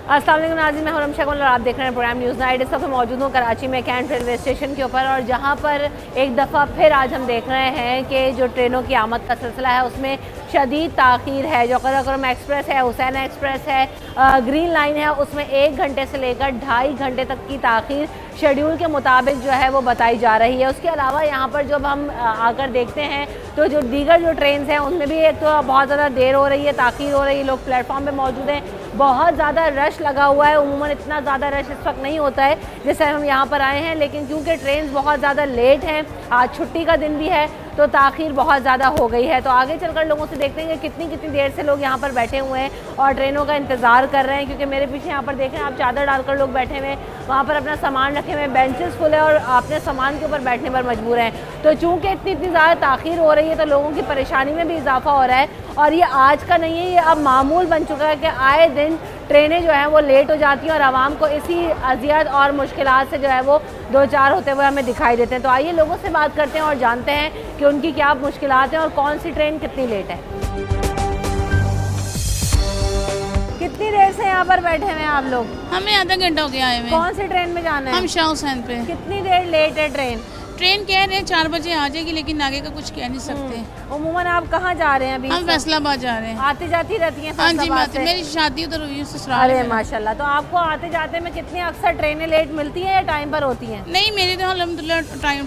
अस्सलाम वालेकुम नाज़रीन, मैं हुरम शेख और आप देख रहे हैं प्रोग्राम न्यूज़ नाइट। इस वक्त मैं मौजूद हूँ कराची में कैंट रेलवे स्टेशन के ऊपर, और जहाँ पर एक दफ़ा फिर आज हम देख रहे हैं कि जो ट्रेनों की आमद का सिलसिला है उसमें शदीद ताख़ीर है। जो कराकोरम एक्सप्रेस है, हुसैन एक्सप्रेस है, ग्रीन लाइन है, उसमें 1 घंटे से लेकर 2.5 घंटे तक की ताख़ीर शेड्यूल के मुताबिक जो है वो बताई जा रही है। उसके अलावा यहाँ पर जब हम आकर देखते हैं तो जो दीगर जो ट्रेन हैं उनमें भी एक तो बहुत ज़्यादा देर हो रही है, ताख़ीर हो रही है, लोग प्लेटफॉर्म पे मौजूद हैं, बहुत ज़्यादा रश लगा हुआ है। उमूमन इतना ज़्यादा रश इस वक्त नहीं होता है जैसे हम यहाँ पर आए हैं, लेकिन क्योंकि ट्रेन बहुत ज़्यादा लेट हैं, आज छुट्टी का दिन भी है, तो ताख़ीर बहुत ज़्यादा हो गई है। तो आगे चलकर लोगों से देखते हैं कि कितनी देर से लोग यहाँ पर बैठे हुए हैं और ट्रेनों का इंतज़ार कर रहे हैं। क्योंकि मेरे पीछे यहाँ पर देख रहे हैं आप, चादर डालकर लोग बैठे हुए हैं, वहाँ पर अपना सामान रखे हुए हैं, बेंचेस फुल है और अपने सामान के ऊपर बैठने पर मजबूर हैं। तो चूँकि इतनी ज़्यादा ताख़ीर हो रही है तो लोगों की परेशानी में भी इजाफा हो रहा है, और ये आज का नहीं है, ये अब मामूल बन चुका है कि आए दिन ट्रेनें जो हैं वो लेट हो जाती हैं और आवाम को इसी अजियत और मुश्किलात से जो है वो दो चार होते हुए हमें दिखाई देते हैं। तो आइए लोगों से बात करते हैं और जानते हैं कि उनकी क्या मुश्किलात हैं और कौन सी ट्रेन कितनी लेट है। कितनी देर से यहाँ पर बैठे हुए हैं आप लोग? हमें आधा घंटा हो गया आए हुए। कौन सी ट्रेन में जाना है? हम शाह हुसैन पे। कितनी देर लेट है ट्रेन? ट्रेन कह रहे हैं 4 बजे आ जाएगी, लेकिन आगे का कुछ कह नहीं सकते। उमूमन आप कहाँ जा रहे हैं अभी? हम फैसलाबाद जा रहे हैं। आती जाती रहती हैं? हाँ जी, फैसलाबाद से? मेरी शादी उधर हुई है ससुराल अरे में। माशाल्लाह। तो आपको आते जाते में कितनी अक्सर ट्रेनें लेट मिलती हैं या टाइम पर होती हैं? नहीं, मेरी तो अल्हम्दुलिल्लाह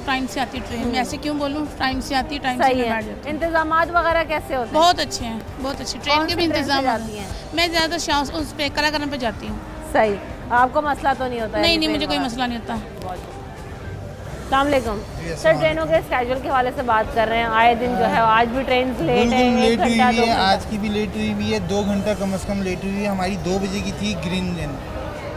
टाइम से आती है ट्रेन। ऐसे क्यों बोलूँ, टाइम से आती है, टाइम से सही मैं है। बैठ जाती हूँ। इंतजामात वगैरह कैसे होते हैं? बहुत अच्छे हैं, बहुत अच्छे ट्रेन के भी इंतजाम जाती हैं? मैं ज़्यादा शाह उस पे कराकरम पे जाती हूँ। सही। आपको मसला तो नहीं होता है? नहीं, मुझे कोई मसला नहीं होता। अस्सलाम वालेकुम सर, ट्रेनों के स्केड्यूल के हवाले से बात कर रहे हैं। आए दिन जो है आज भी ट्रेन लेट है, लेट हुई घंटा, 2 है, घंटा। आज की भी लेट हुई है, 2 घंटा कम से कम लेट हुई है। हमारी 2 बजे की थी ग्रीन लाइन,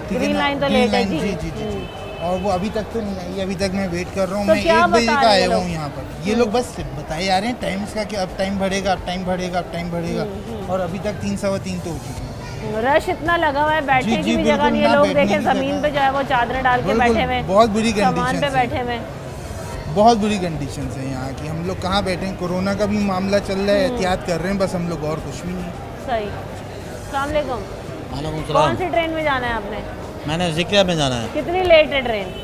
ठीक है ग्रीन ना? लाइन तो ग्रीन लेट है लाइन, जी। जी। और वो अभी तक तो नहीं आई, अभी तक मैं वेट कर रहा हूँ। तो मैं क्या 1 बजे बता का रहे आया हैं हूँ यहाँ पर। ये लोग बस बताए जा रहे हैं टाइम का कि अब टाइम बढ़ेगा, अब टाइम बढ़ेगा, अब टाइम बढ़ेगा, और अभी तक 3 सवा 3 तो हो चुके हैं। रश इतना लगा हुआ है, बैठने की भी जगह नहीं है। लोग देखें जमीन पे जो है वो चादरें डाल के बैठे हुए हैं, बहुत बुरी सामान कंडीशन पे बैठे हुए हैं। बहुत बुरी कंडीशन है यहाँ की। हम लोग कहाँ बैठे हैं, कोरोना का भी मामला चल रहा है, एहतियात कर रहे हैं बस हम लोग, और कुछ भी नहीं। सही। अस्सलाम वालेकुम। वालेकुम कौन सलाम। सी ट्रेन में जाना है आपने? मैंने जिक्रिया में जाना है। कितनी लेट है ट्रेन?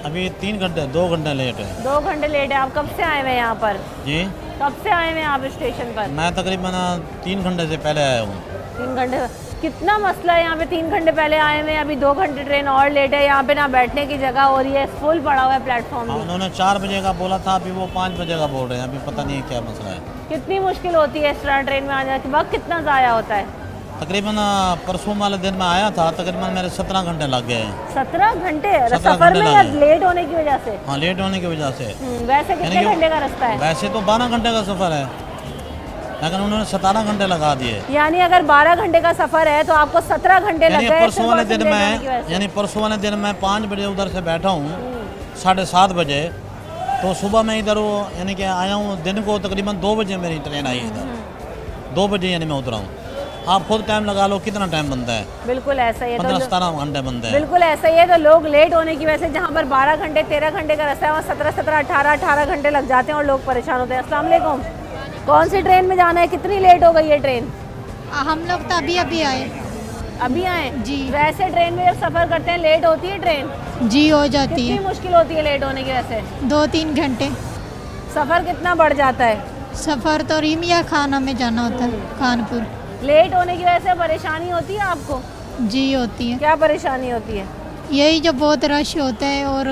अभी 3 घंटे 2 घंटे लेट है। 2 घंटे लेट है। आप कब से आए हुए हैं यहाँ पर? जी, कब से आए हुए हैं आप स्टेशन पर? मैं तकरीबन 3 घंटे से पहले आया हूँ। 3 घंटे? कितना मसला है यहाँ पे। 3 घंटे पहले आए हुए हैं, अभी 2 घंटे ट्रेन और लेट है। यहाँ पे ना बैठने की जगह हो रही है, फुल पड़ा हुआ है प्लेटफॉर्म भी। उन्होंने 4 बजे का बोला था, अभी वो 5 बजे का बोल रहे हैं। अभी पता नहीं है क्या मसला है। कितनी मुश्किल होती है इस तरह ट्रेन में आने की? वक्त कितना ज़ाया होता है? तकरीबन परसों वाले दिन में आया था, तकरीबन मेरे 17 घंटे लग गए हैं। 17 घंटे 17 सफर घंटे में या लगे। लेट होने की वजह से? हाँ, लेट होने की वजह से। वैसे कितने यानी कि- घंटे का रास्ता है? वैसे तो 12 घंटे का सफ़र है, लेकिन उन्होंने 17 घंटे लगा दिए। यानी अगर 12 घंटे का सफर है तो आपको 17 घंटे लग यानी गए परसों वाले दिन में। यानी परसों वाले दिन मैं 5 बजे उधर से बैठा हूँ, 7:30 बजे, तो सुबह मैं इधर वो यानी कि आया हूँ। दिन को तकरीबन 2 बजे मेरी ट्रेन आई इधर, 2 बजे यानी मैं उतरा हूँ। आप खुद टाइम लगा लो, कितना टाइम बनता है? बिल्कुल ऐसा ही है। 15-17 घंटे बनते हैं। बिल्कुल ऐसा ही है। तो लोग लेट होने की वजह से जहाँ पर 12 घंटे 13 घंटे का रास्ता है, वहाँ 17, 18 घंटे लग जाते हैं और लोग परेशान होते हैं। अस्सलाम वालेकुम। कौन सी ट्रेन में जाना है? कितनी लेट हो गई है ट्रेन? हम लोग तो अभी आए। अभी आए जी। वैसे ट्रेन में जब सफ़र करते हैं लेट होती है ट्रेन? जी, हो जाती कितनी है। मुश्किल होती है लेट होने की वजह से? 2-3 घंटे। सफ़र कितना बढ़ जाता है? सफ़र तो रीमिया खाना में जाना होता है, कानपुर। लेट होने की वजह से परेशानी होती है आपको? जी, होती है। क्या परेशानी होती है? यही जो बहुत रश होता है और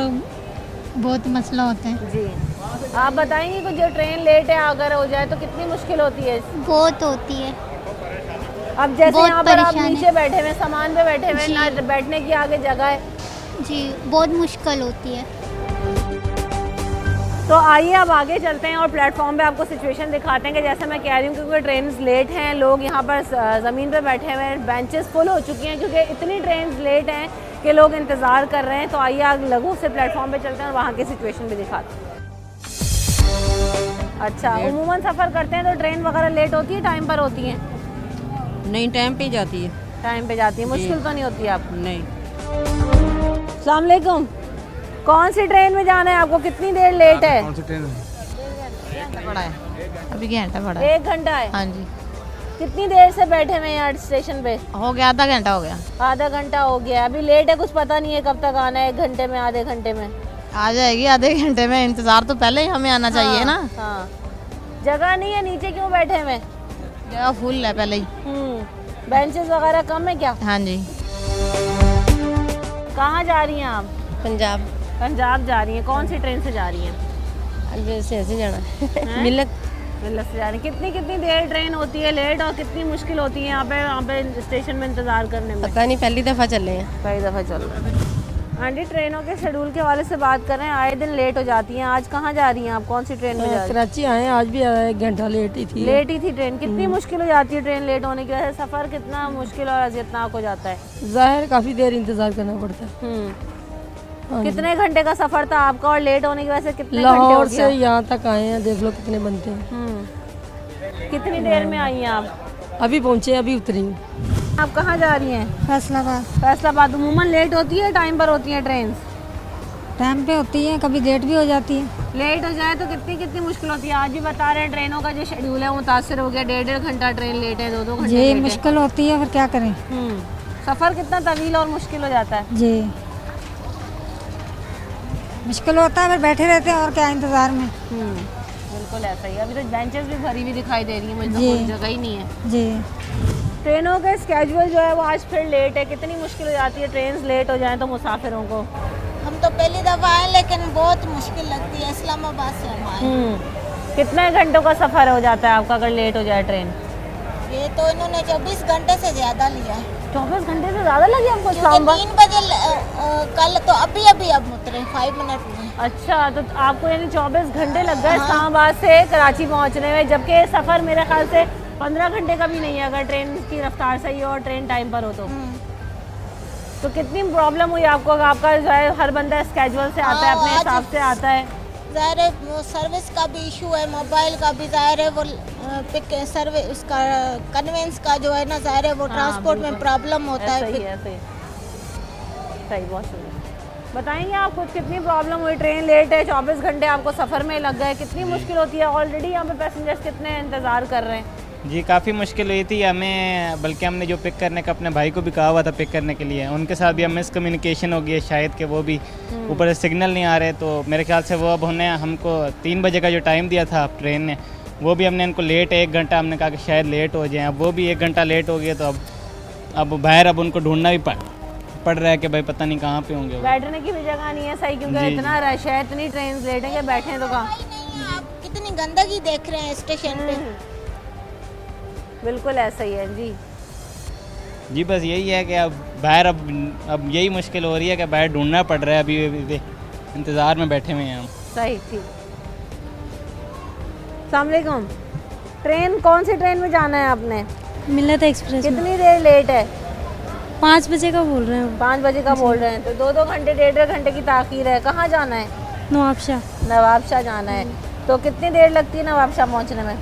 बहुत मसला होता है। जी, आप बताएंगे कि जो ट्रेन लेट है अगर हो जाए तो कितनी मुश्किल होती है? बहुत होती है। अब जैसे बहुत यहाँ पर आप परेशानी। नीचे बैठे हुए, सामान पे बैठे हुए, जी। ना बैठने की आगे जगह है। जी, बहुत मुश्किल होती है। तो आइए अब आगे चलते हैं और प्लेटफॉर्म पे आपको सिचुएशन दिखाते हैं कि जैसे मैं कह रही हूँ, क्योंकि ट्रेन लेट हैं, लोग यहाँ पर ज़मीन पे बैठे हुए हैं, बेंचेस फुल हो चुकी हैं क्योंकि इतनी ट्रेन लेट हैं कि लोग इंतज़ार कर रहे हैं। तो आइए आगे लघु से प्लेटफॉर्म पे चलते हैं और वहाँ की सिचुएशन भी दिखाते हैं। अच्छा, उमूमन सफ़र करते हैं तो ट्रेन वगैरह लेट होती है, टाइम पर होती है? नहीं, टाइम पे जाती है। टाइम पे जाती है। मुश्किल तो नहीं होती है आपको? नहीं। अस्सलाम वालेकुम। कौन सी ट्रेन में जाना है आपको? कितनी देर लेट है? बड़ा है, अभी घंटा बड़ा है। 1 घंटा है। हाँ जी। कितनी देर से बैठे हुए हैं यहाँ स्टेशन पे? हो गया, आधा घंटा हो गया। आधा घंटा हो गया। अभी लेट है, कुछ पता नहीं है कब तक आना है, 1 घंटे में, आधे घंटे में? आ जाएगी आधे घंटे में, इंतजार तो पहले ही हमें आना चाहिए ना। हाँ, जगह नहीं है, नीचे क्यों बैठे हुए? जगह फुल है पहले ही। बेंचेस वगैरह कम है क्या? हाँ जी। कहाँ जा रही हैं आप? पंजाब पंजाब जा रही हैं। कौन सी ट्रेन से जा रही हैं? ऐसे जाना हैं? मिलक मिलक से जा रही हैं। कितनी कितनी देर ट्रेन होती है लेट, और कितनी मुश्किल होती है यहाँ पे स्टेशन में इंतज़ार करने में? पता नहीं, पहली दफ़ा चले हैं। कई दफ़ा चल रहा है। आंटी, ट्रेनों के शेड्यूल के हवाले से बात कर रहे हैं, आए दिन लेट हो जाती हैं। आज कहाँ जा रही हैं आप? कौन सी ट्रेन में जा रही हैं? कराची आए, आज भी 1 घंटा लेट ही थी। लेट ही थी ट्रेन। कितनी मुश्किल हो जाती है ट्रेन लेट होने की वजह से? सफ़र कितना मुश्किल और अज़ियतनाक हो जाता है? जाहिर काफ़ी देर इंतज़ार करना पड़ता है। कितने घंटे का सफ़र था आपका, और लेट होने की वजह से कितने घंटे हो लाहौर गया? से यहाँ तक आए हैं, देख लो कितने बनते हैं। कितनी देर में आई हैं आप? अभी पहुँचे, अभी उतरी। आप कहाँ जा रही हैं? फैसलाबाद। फैसलाबाद। उमूमन लेट होती है, टाइम पर होती है ट्रेन? टाइम पे होती है, कभी लेट भी हो जाती है। लेट हो जाए तो कितनी कितनी मुश्किल होती है? आज भी बता रहे हैं ट्रेनों का जो शेड्यूल है वो मुतासर हो गया, 1.5 घंटा ट्रेन लेट है, 2-2 घंटे जी लेट है। मुश्किल होती है, फिर क्या करें। सफ़र कितना तवील और मुश्किल हो जाता है? जी मुश्किल होता है, फिर बैठे रहते हैं और क्या इंतज़ार में। बिल्कुल ऐसा ही। अभी तो बेंचेस भी भरी हुई दिखाई दे रही है, मुझे तो जी। कोई जगह ही नहीं है। जी ट्रेनों का स्केड्यूल जो है वो आज फिर लेट है। कितनी मुश्किल हो जाती है ट्रेन लेट हो जाए तो मुसाफिरों को? हम तो पहली दफ़ा आए, लेकिन बहुत मुश्किल लगती है। इस्लामाबाद से हम आए। कितने घंटों का सफ़र हो जाता है आपका अगर लेट हो जाए ट्रेन? ये तो इन्होंने 24 घंटे से ज़्यादा लिया है। 24 घंटे से ज़्यादा लगे आपको क्योंकि इस्लामाबाद? 3 बजे कल तो अभी अब उतरे 5 मिनट में। अच्छा, तो आपको यानी 24 घंटे लग गए इस्लामाबाद से कराची पहुंचने में, जबकि सफ़र मेरे ख्याल से 15 घंटे का भी नहीं है अगर ट्रेन की रफ्तार सही हो और ट्रेन टाइम पर हो तो कितनी प्रॉब्लम हुई आपको? आपका जो है हर बंदा स्केड्यूल से आता है, अपने हिसाब से आता है। ज़ाहिर है वो सर्विस का भी इशू है, मोबाइल का भी। ज़ाहिर है वो पिक सर्विस उसका कन्वेंस का जो है ना, ज़ाहिर है वो ट्रांसपोर्ट में प्रॉब्लम होता है। सही है, सही। बहुत शुक्रिया। बताएंगे आप कुछ, कितनी प्रॉब्लम हुई? ट्रेन लेट है, 24 घंटे आपको सफ़र में लग गए, कितनी मुश्किल होती है? ऑलरेडी यहाँ पे पैसेंजर्स कितने इंतज़ार कर रहे हैं? जी काफ़ी मुश्किल हुई थी हमें, बल्कि हमने जो पिक करने का अपने भाई को भी कहा हुआ था पिक करने के लिए, उनके साथ भी हम मिसकम्युनिकेशन हो गई है शायद कि वो भी ऊपर से सिग्नल नहीं आ रहे, तो मेरे ख्याल से वो अब उन्हें हमको 3 बजे का जो टाइम दिया था ट्रेन ने, वो भी हमने इनको लेट 1 घंटा हमने कहा कि शायद लेट हो जाए। अब वो भी 1 घंटा लेट हो गए, तो अब बाहर अब उनको ढूंढना भी पड़ रहा है कि भाई पता नहीं कहाँ पे होंगे। बैठने की भी जगह नहीं है सही, क्योंकि इतना रश है, इतनी ट्रेन लेट है कि बैठे तो कहाँ। आप कितनी गंदगी देख रहे हैं स्टेशन पे। बिल्कुल ऐसा ही है जी। बस यही है कि अब बाहर अब यही मुश्किल हो रही है कि बाहर ढूंढना पड़ रहा है। अभी इंतज़ार में बैठे हुए हैं हम। सही, ठीक। अस्सलाम वालेकुम। ट्रेन कौन सी ट्रेन में जाना है आपने? मिल्लत एक्सप्रेस। कितनी देर लेट है? 5 बजे का बोल रहे हैं। 5 बजे का बोल रहे हैं, तो 2-2 घंटे 1.5 घंटे की ताख़ीर है। कहाँ जाना है? नवाबशाह जाना है। तो कितनी देर लगती है नवाबशाह पहुँचने में?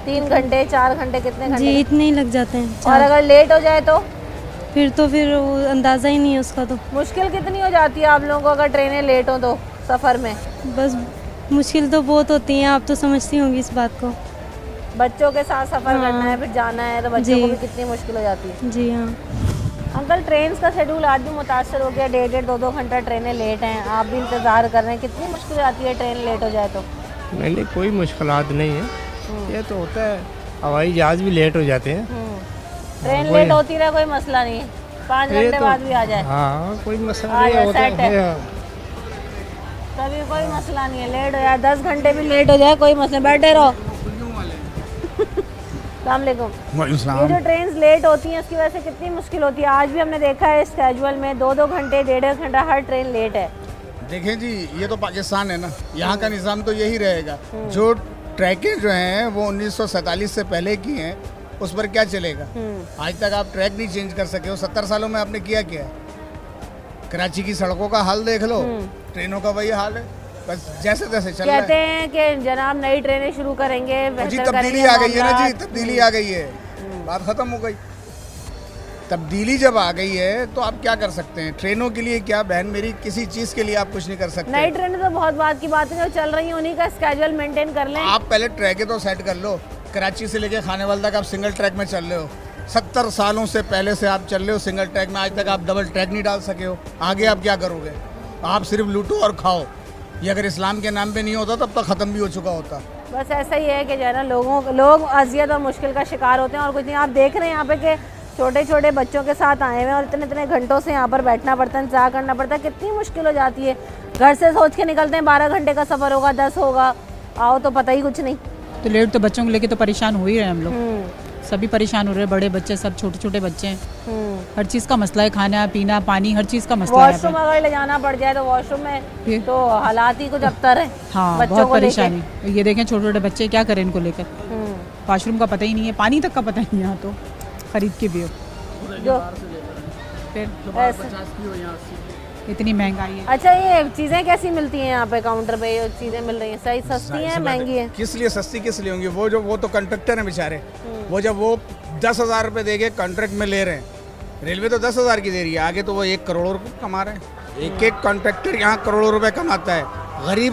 3 घंटे, 4 घंटे, कितने घंटे? जी इतने ही लग जाते हैं। और अगर लेट हो जाए तो फिर वो अंदाज़ा ही नहीं है उसका। तो मुश्किल कितनी हो जाती है आप लोगों को अगर ट्रेनें लेट हो तो सफ़र में? बस मुश्किल तो बहुत होती है, आप तो समझती होंगी इस बात को। बच्चों के साथ सफ़र करना है, फिर जाना है, तो बच्चों को भी कितनी मुश्किल हो जाती है। जी हाँ। अंकल, ट्रेन का शेड्यूल आज भी मुतासर हो गया, 1.5 2-2 घंटा ट्रेनें लेट हैं, आप भी इंतज़ार कर रहे हैं, कितनी मुश्किल हो जाती है ट्रेन लेट हो जाए तो? नहीं, कोई मुश्किलात नहीं है, ये तो होता है, हवाई जहाज़ भी लेट हो जाते हैं। ट्रेन लेट होती रहे कोई मसला नहीं है, 5 घंटे बाद भी आ जाए। हाँ, कोई मसला आ नहीं जाए, होता सेट है, कभी कोई मसला नहीं है। लेट हो जाए, 10 घंटे भी लेट हो जाए कोई मसला, बैठे रहो। अस्सलाम वालेकुम। ये जो ट्रेन लेट होती हैं उसकी वजह से कितनी मुश्किल होती है? आज भी हमने देखा है स्केड्यूल में 2-2 घंटे, 1.5 घंटा हर ट्रेन लेट है। देखें जी, ये तो पाकिस्तान है ना, यहाँ का निज़ाम तो यही रहेगा। जो ट्रैकें जो हैं वो 1947 से पहले की हैं, उस पर क्या चलेगा? आज तक आप ट्रैक नहीं चेंज कर सके हो। 70 सालों में आपने किया क्या है? कराची की सड़कों का हाल देख लो, ट्रेनों का वही हाल है, बस जैसे तैसे चल रहा है। कहते हैं कि जनाब नई ट्रेनें शुरू करेंगे, जी तब्दीली आ गई है ना जी, तब्दीली आ गई है, बात ख़त्म हो गई। तब्दीली जब आ गई है तो आप क्या कर सकते हैं? ट्रेनों के लिए क्या बहन मेरी, किसी चीज़ के लिए आप कुछ नहीं कर सकते। नई ट्रेनें तो बहुत बात की बात है, जो चल रही है उन्हीं का स्केड्यूल मेंटेन कर लें। आप पहले ट्रैकें तो सेट कर लो, कराची से लेके खानेवाल तक आप सिंगल ट्रैक में चल रहे हो। 70 सालों से पहले से आप चल रहे हो सिंगल ट्रैक में, आज तक आप डबल ट्रैक नहीं डाल सके हो। आगे आप क्या करोगे? आप सिर्फ लूटो और खाओ। ये अगर इस्लाम के नाम पे नहीं होता तब तक ख़त्म भी हो चुका होता। बस ऐसा ही है कि जो है ना लोग अजियत और मुश्किल का शिकार होते हैं और कुछ नहीं। आप देख रहे हैं यहाँ पे कि छोटे छोटे बच्चों के साथ आए हुए हैं और इतने इतने घंटों से यहाँ पर बैठना पड़ता है, इंतजार करना पड़ता है। कितनी मुश्किल हो जाती है। घर से सोच के निकलते हैं 12 घंटे का सफ़र होगा, 10 होगा, आओ तो पता ही कुछ नहीं। तो लेट तो बच्चों को लेके तो परेशान हो ही रहे हैं हम लोग, सभी परेशान हो रहे हैं, बड़े बच्चे सब छोटे छोटे बच्चे हैं। हर चीज़ का मसला है, खाना पीना पानी हर चीज़ का मसला है। वॉशरूम अगर ले जाना पड़ जाए तो वॉशरूम में तो हालात ही कुछ अबतर है। हाँ, बहुत परेशानी। ये देखें छोटे छोटे बच्चे क्या करें इनको लेकर, वॉशरूम का पता ही नहीं है, पानी तक का पता नहीं है। यहाँ तो खरीद के भी इतनी महंगाई है। अच्छा, ये चीज़ें कैसी मिलती हैं यहाँ पे काउंटर पे? ये चीज़ें मिल रही हैं सही सस्ती हैं महंगी हैं? किस लिए सस्ती किस लिए होंगी? वो तो कंट्रैक्टर हैं बेचारे, वो जब वो 10,000 रुपये देके कॉन्ट्रैक्ट में ले रहे हैं, रेलवे तो 10,000 की दे रही है, आगे तो वो 1 करोड़ रुपये कमा रहे हैं। एक कॉन्ट्रैक्टर यहाँ करोड़ों रुपए कमाता है।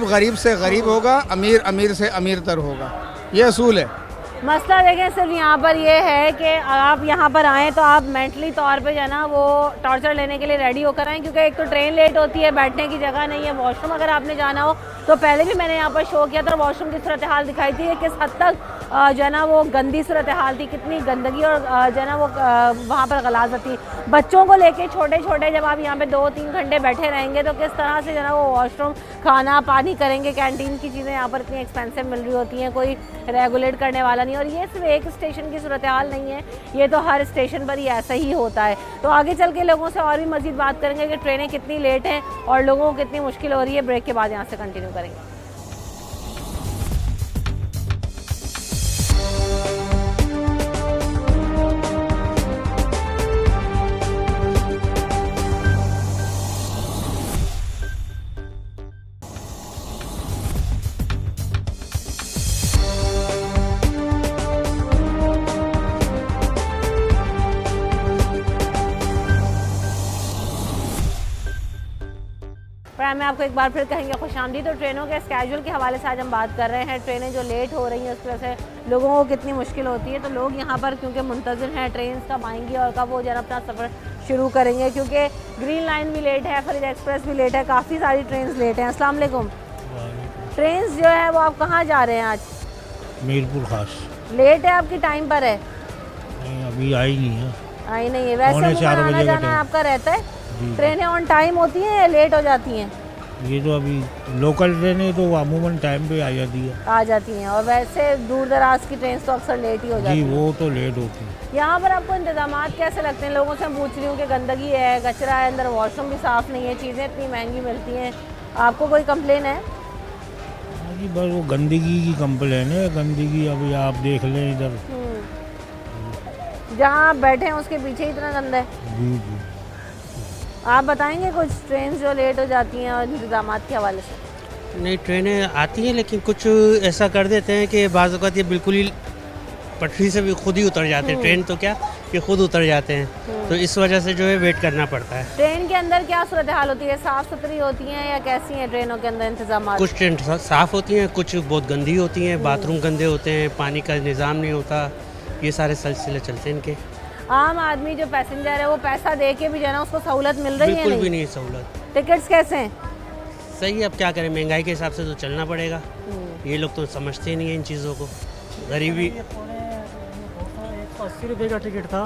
गरीब से गरीब होगा, अमीर से अमीर तर होगा, ये असूल है। मसला देखें सिर्फ यहाँ पर ये है कि आप यहाँ पर आएँ तो आप मेंटली तौर पे जो है ना वो टॉर्चर लेने के लिए रेडी होकर आएँ, क्योंकि एक तो ट्रेन लेट होती है, बैठने की जगह नहीं है। वॉशरूम अगर आपने जाना हो तो पहले भी मैंने यहाँ पर शो किया था, वॉशरूम की सूरत हाल दिखाई थी, किस हद तक जो है ना वो गंदी सूरत हाल थी, कितनी गंदगी और जो है ना वो वहाँ पर गलाजत थी। बच्चों को लेके छोटे छोटे जब आप यहाँ पे 2-3 घंटे बैठे रहेंगे तो किस तरह से जो है ना वो वॉशरूम खाना पानी करेंगे। कैंटीन की चीज़ें यहाँ पर इतनी एक्सपेंसिव मिल रही होती हैं, कोई रेगुलेट करने वाला नहीं। और ये सिर्फ एक स्टेशन की सूरत हाल नहीं है, ये तो हर स्टेशन पर ही ऐसा ही होता है। तो आगे चल के लोगों से और भी मज़ीद बात करेंगे कि ट्रेनें कितनी लेट हैं और लोगों को कितनी मुश्किल हो रही है। ब्रेक के बाद यहाँ से कंटिन्यू करेंगे। में आपको एक बार फिर कहेंगे खुशामदीद। तो ट्रेनों के स्केड्यूल के हवाले से आज हम बात कर रहे हैं। ट्रेनें जो लेट हो रही हैं उसकी वजह से लोगों को कितनी मुश्किल होती है। तो लोग यहाँ पर क्योंकि मुंतज़िर हैं ट्रेन कब आएंगी और कब वो जरा अपना सफ़र शुरू करेंगे, क्योंकि ग्रीन लाइन भी लेट है, फरीद एक्सप्रेस भी लेट है, काफ़ी सारी ट्रेन लेट हैं। अस्सलाम वालेकुम। ट्रेन जो है वो आप कहाँ जा रहे हैं आज? मीरपुर खास। लेट है आपकी टाइम पर है? नहीं, अभी आई नहीं है। आई नहीं है। वैसे आना जाना आपका रहता है? ट्रेनें ऑन टाइम होती हैं या लेट हो जाती हैं? ये तो अभी लोकल ट्रेनें तो अमूमन टाइम पे आ जाती है और वैसे दूर दराज की ट्रेन तो अक्सर लेट ही हो जाती है। जी, वो तो लेट होती है। यहाँ पर आपको इंतजामात कैसे लगते हैं? लोगों से मैं पूछ रही हूँ कि गंदगी है, कचरा है, अंदर वॉशरूम भी साफ़ नहीं है, चीज़ें इतनी महंगी मिलती हैं, आपको कोई कंप्लेन है? जी बस वो गंदगी की कंप्लेन है। गंदगी अभी आप देख लें इधर जहाँ आप बैठे हैं उसके पीछे इतना गंदा है। जी जी। आप बताएंगे कुछ ट्रेन जो लेट हो जाती हैं और इंतजामात के हवाले से? नहीं, ट्रेनें आती हैं लेकिन कुछ ऐसा कर देते हैं कि बाज़ औक़ात ये बिल्कुल ही पटरी से भी खुद ही उतर जाते हैं। ट्रेन तो क्या कि खुद उतर जाते हैं, तो इस वजह से जो है वेट करना पड़ता है। ट्रेन के अंदर क्या सूरत हाल होती है? साफ़ सुथरी होती हैं या कैसी हैं ट्रेनों के अंदर इंतजाम? कुछ ट्रेन साफ़ होती हैं, कुछ बहुत गंदी होती हैं, बाथरूम गंदे होते हैं, पानी का निज़ाम नहीं होता, ये सारे सिलसिले चलते हैं इनके। आम आदमी जो पैसेंजर है वो पैसा दे के भी जो है ना उसको सहूलत मिल रही है? बिल्कुल भी नहीं सहूलत। टिकट्स कैसे हैं? सही है, अब क्या करें, महंगाई के हिसाब से तो चलना पड़ेगा। ये लोग तो समझते नहीं है इन चीज़ों को। गरीबी 80 रुपये का टिकट था,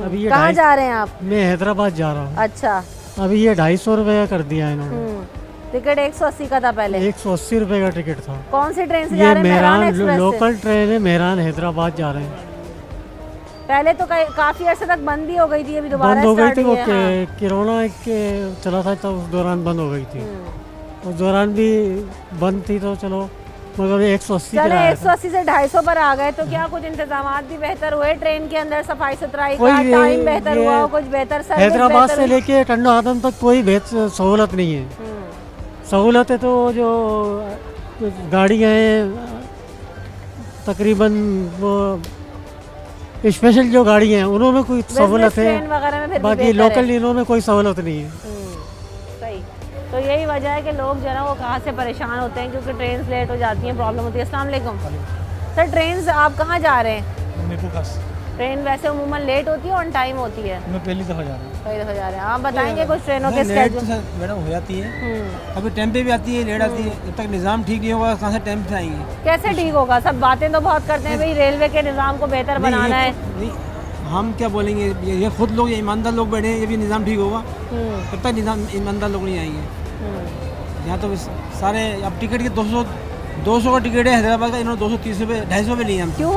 अभी ये कहाँ जा रहे हैं आप? मैं हैदराबाद जा रहा हूँ। अच्छा, अभी ये 250 रुपये का कर दिया इन्होंने। टिकट 180 का था पहले? 180 रुपये का टिकट था। कौन सी ट्रेन से जा रहे हैं? मेहरान एक्सप्रेस। लोकल ट्रेन है, मेहरान हैदराबाद जा रहे हैं। पहले तो काफी अर्से तक बंद भी हो गई थी, अभी दोबारा बंद हो गई थी। वो हाँ। कोरोना के चला था तो उस दौरान बंद हो गई थी। उस दौरान भी बंद थी तो चलो, मगर 180 चले 180 से 250 पर आ गए। तो क्या कुछ इंतजामात भी बेहतर हुए ट्रेन के अंदर? सफाई सुथराई का टाइम बेहतर हुआ हो? कुछ बेहतर सर्विस? हैदराबाद से लेके टंडा आदम तक कोई सहूलत नहीं है। सहूलत है तो जो गाड़ियाँ हैं तकरीबन वो स्पेशल जो गाड़ी हैं उन्होंने कोई सहूलत है, बाकी लोकल इन्होंने कोई सहूलत नहीं है। सही। तो यही वजह है कि लोग जो है ना वो कहाँ से परेशान होते हैं, क्योंकि ट्रेन लेट हो जाती हैं, प्रॉब्लम होती है। अस्सलाम वालेकुम। सर ट्रेन आप कहाँ जा रहे हैं? मेरे पास ट्रेन वैसे उमूमन लेट होती है, ऑन टाइम होती है? मैं पहली दफ़ा जा रहा हूँ। पहली दफ़ा जा रहे हैं। आप बताएंगे कुछ ट्रेनों के लेट स्केड्यूल? तो मैडम हो जाती है, अभी टाइम पे भी आती है, लेट आती है। जब तक निज़ाम ठीक नहीं होगा कहाँ से टाइम पे आएंगे? कैसे ठीक होगा? सब बातें तो बहुत करते हैं भाई रेलवे के निज़ाम को बेहतर बनाना है। नहीं, हम क्या बोलेंगे, ये खुद लोग, ये ईमानदार लोग बैठे हैं, ये भी निज़ाम ठीक होगा तब तक निज़ाम ईमानदार लोग नहीं आएंगे। यहाँ तो सारे अब टिकट के 200 का टिकट है हैदराबाद का, इन्होंने 230 रुपये 250 रुपये लिए हम। क्यों?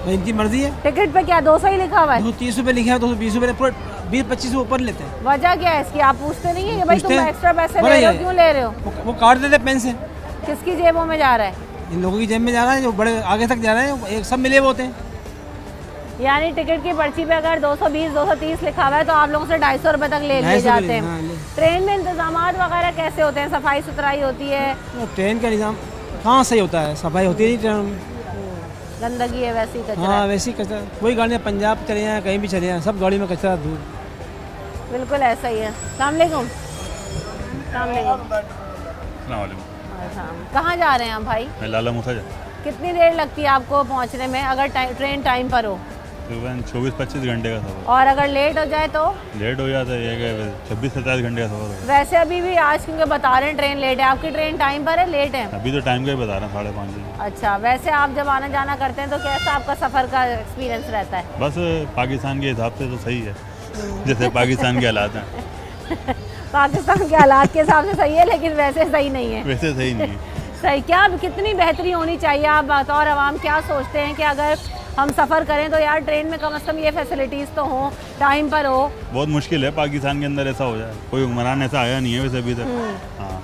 इनकी मर्जी है। टिकट पे क्या 200 ही लिखा हुआ है? 230 रुपये लिखा है, 220 रुपये, पूरे 20-25 से ऊपर लेते हैं। वजह क्या है इसकी? आप पूछते नहीं है कि भाई तुम एक्स्ट्रा पैसे ले रहे हो, क्यों ले रहे हो? वो काट देते पेन से। किसकी जेबों में जा रहा है? इन लोगों की जेब में जा रहा है, जो बड़े आगे तक जा रहे हैं, एक सब मिले हुए होते हैं। यानी टिकट की पर्ची पे अगर 220 230 लिखा हुआ है तो आप लोगों से 250 रुपए तक ले लिए जाते हैं। ट्रेन में इंतजाम वगैरह कैसे होते हैं? सफाई सुथराई होती है? ट्रेन का निज़ाम कहाँ सही होता है, सफाई होती है नहीं, गंदगी है, वैसी कचरा। हाँ वैसी कचरा। कोई गाड़ियाँ पंजाब चले जाएँ, कहीं भी चले जाएँ, सब गाड़ी में कचरा दूर। बिल्कुल ऐसा ही है। अस्सलाम वालेकुम। कहाँ जा रहे हैं आप भाई? मैं लाला मूसा जा। कितनी देर लगती है आपको पहुँचने में अगर ट्रेन टाइम पर हो? 24-25 घंटे का सफर। और अगर लेट हो जाए तो? लेट हो जाता है 26-27 घंटे का सफर है। वैसे अभी भी आज क्योंकि बता रहे हैं ट्रेन लेट है, आपकी ट्रेन टाइम पर है लेट है? अभी तो टाइम का ही बता रहे हैं, 5:30 बजे। अच्छा, वैसे आप जब आना जाना करते हैं तो कैसा आपका सफ़र का एक्सपीरियंस रहता है? बस पाकिस्तान के हिसाब से तो सही है, जैसे पाकिस्तान के हालात हैं। पाकिस्तान के हालात के हिसाब से सही है, लेकिन वैसे सही नहीं है। वैसे सही नहीं है। सही क्या? कितनी बेहतरी होनी चाहिए? आप बतौर आवाम क्या सोचते हैं कि अगर हम सफ़र करें तो यार ट्रेन में कम से कम ये फैसिलिटीज़ तो हो, टाइम पर हो? बहुत मुश्किल है पाकिस्तान के अंदर ऐसा हो जाए, कोई हुक्मरान ऐसा आया नहीं है वैसे अभी तक। हाँ,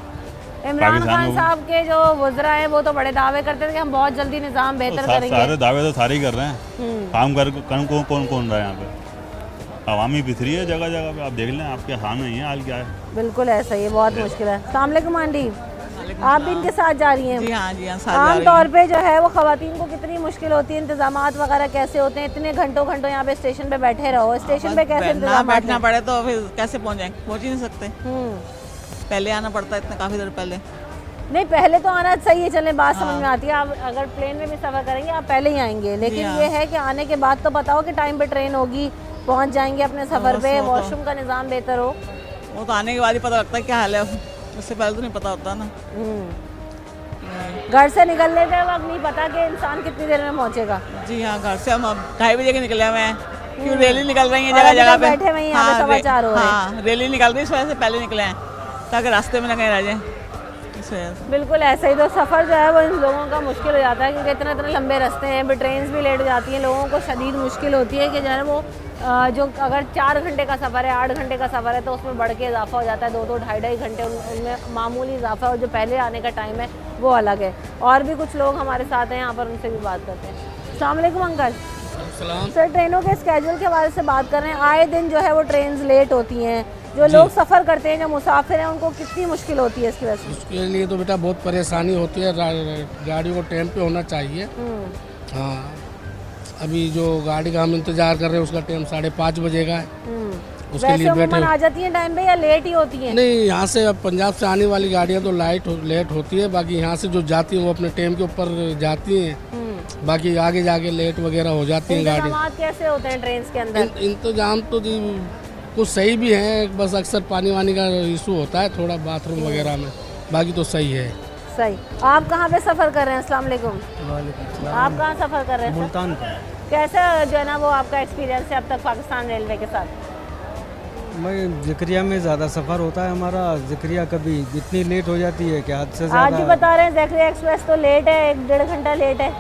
इमरान खान साहब के जो वज़रा हैं वो तो बड़े दावे करते थे कि हम बहुत जल्दी निज़ाम बेहतर करेंगे। सारे दावे तो सारे ही कर रहे हैं, काम कर कौन रहा है यहाँ पे? अवामी बिखरी है जगह जगह पे, आप देख लें, आपके सामने ही है हाल क्या है। बिल्कुल ऐसा ही है, बहुत मुश्किल है। अस्सलाम वालेकुम आंटी, आप भी इनके साथ जा रही हैं? जी हाँ, जी हाँ, आम तौर पे जो है वो ख़वातीन को कितनी मुश्किल होती है, इंतजामात वगैरह कैसे होते हैं? इतने घंटों यहाँ पे स्टेशन पे बैठे रहो, स्टेशन पे कैसे इंतजाम? बैठना पड़े तो फिर कैसे पहुँचेंगे? पहुँच ही नहीं सकते, पहले आना पड़ता है, इतना काफ़ी देर पहले। नहीं, पहले तो आना सही है, चलें बात समझ में आती है। आप अगर प्लेन में भी सफ़र करेंगे आप पहले ही आएंगे, लेकिन ये है कि आने के बाद तो बताओ कि टाइम पे ट्रेन होगी, पहुँच जाएंगे अपने सफ़र पे, वॉशरूम का निज़ाम बेहतर हो। वो तो आने के बाद ही पता लगता है क्या हाल है, उससे पहले तो नहीं पता होता ना। घर से निकलने के वक्त नहीं पता कि इंसान कितनी देर में पहुंचेगा। जी हाँ, घर से हम 2:30 बजे के निकले हुए हैं, क्यों रैली निकल रही है जगह जगह पे, बैठे हुए यहाँ पे 4:15 हो रहे हैं। हाँ, रैली निकल रही है, इस वजह से पहले निकले हैं ताकि रास्ते में ना कहीं रह जाए, इस वजह से। बिल्कुल ऐसा ही तो सफ़र जो है वो इन लोगों का मुश्किल हो जाता है, क्योंकि इतने लंबे रास्ते हैं, फिर ट्रेन भी लेट हो जाती हैं, लोगों को शदीद मुश्किल होती है कि जो है वो जो अगर 4 घंटे का सफ़र है, 8 घंटे का सफ़र है तो उसमें बढ़ के इजाफा हो जाता है, 2-2 ढाई घंटे उनमें मामूली इजाफा, और जो पहले आने का टाइम है वो अलग है। और भी कुछ लोग हमारे साथ हैं यहाँ पर, उनसे भी बात करते हैं। अस्सलाम वालेकुम अंकल। सर, ट्रेनों के स्केड्यूल के हवाले से बात कर रहे हैं। आए दिन जो है वो ट्रेन लेट होती हैं, जो लोग सफ़र करते हैं, जो मुसाफिर हैं, उनको कितनी मुश्किल होती है इसकी वजह से? उसके लिए तो बेटा बहुत परेशानी होती है, गाड़ी को टाइम पे होना चाहिए। हाँ, अभी जो गाड़ी का हम इंतजार कर रहे हैं उसका टाइम 5:30 बजे का है। उसके लिए बैठे आ जाती हैं टाइम पे या लेट ही होती हैं? नहीं, यहाँ से अब पंजाब से आने वाली गाड़ियाँ तो लेट होती है, बाकी यहाँ से जो जाती हैं वो अपने टाइम के ऊपर जाती हैं, बाकी आगे जाके लेट वगैरह हो जाती हैं गाड़ी। कैसे होते हैं ट्रेन के अंदर? इंतजाम तो जी कुछ सही भी है, बस अक्सर पानी वानी का इशू होता है थोड़ा बाथरूम वगैरह में, बाकी तो सही है। सही। आप कहाँ पे सफ़र कर रहे हैं? अस्सलाम वालेकुम। आप कहाँ सफ़र कर रहे हैं? मुल्तान। कैसा जो है ना वो आपका एक्सपीरियंस है अब तक पाकिस्तान रेलवे के साथ? मैं ज़िक्रिया में ज़्यादा सफ़र होता है हमारा। ज़िक्रिया कभी इतनी लेट हो जाती है कि हद से ज़्यादा। आज भी बता रहे हैं ज़िक्रिया एक्सप्रेस तो लेट है, 1-1.5 घंटा लेट है।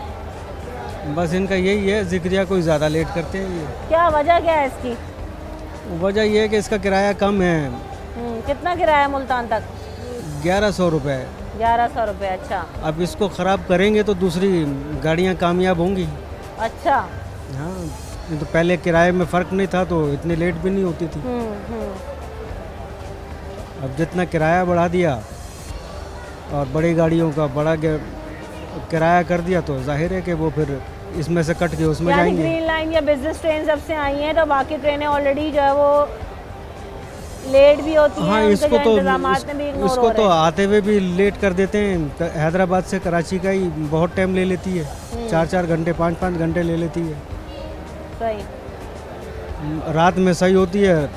बस इनका यही है, ज़िक्रिया कोई ज़्यादा लेट करते हैं। ये क्या वजह क्या है इसकी? वजह ये है कि इसका किराया कम है। कितना किराया मुल्तान तक? 1100 रुपये। 1100 रुपये, अच्छा। अब इसको ख़राब करेंगे तो दूसरी गाड़ियाँ कामयाब होंगी। अच्छा। हाँ, तो पहले किराए में फ़र्क नहीं था तो इतनी लेट भी नहीं होती थी। अब जितना किराया बढ़ा दिया और बड़ी गाड़ियों का बड़ा किराया कर दिया तो जाहिर है कि वो फिर इसमें से कट के उसमें जाएंगे। ग्रीन लाइन या बिजनेस ट्रेन जब से आई हैं तो बाकी ट्रेनें ऑलरेडी जो है वो लेट भी होती हैं, हाँ, उनके इसको जो तो इंतजामात में भी इग्नोर इसको हो तो रहे हैं। आते हुए भी लेट कर देते हैं। हैदराबाद से कराची का ही बहुत टाइम ले लेती है, 4-4 घंटे 5-5 घंटे ले लेती है। सही, रात में सही होती है,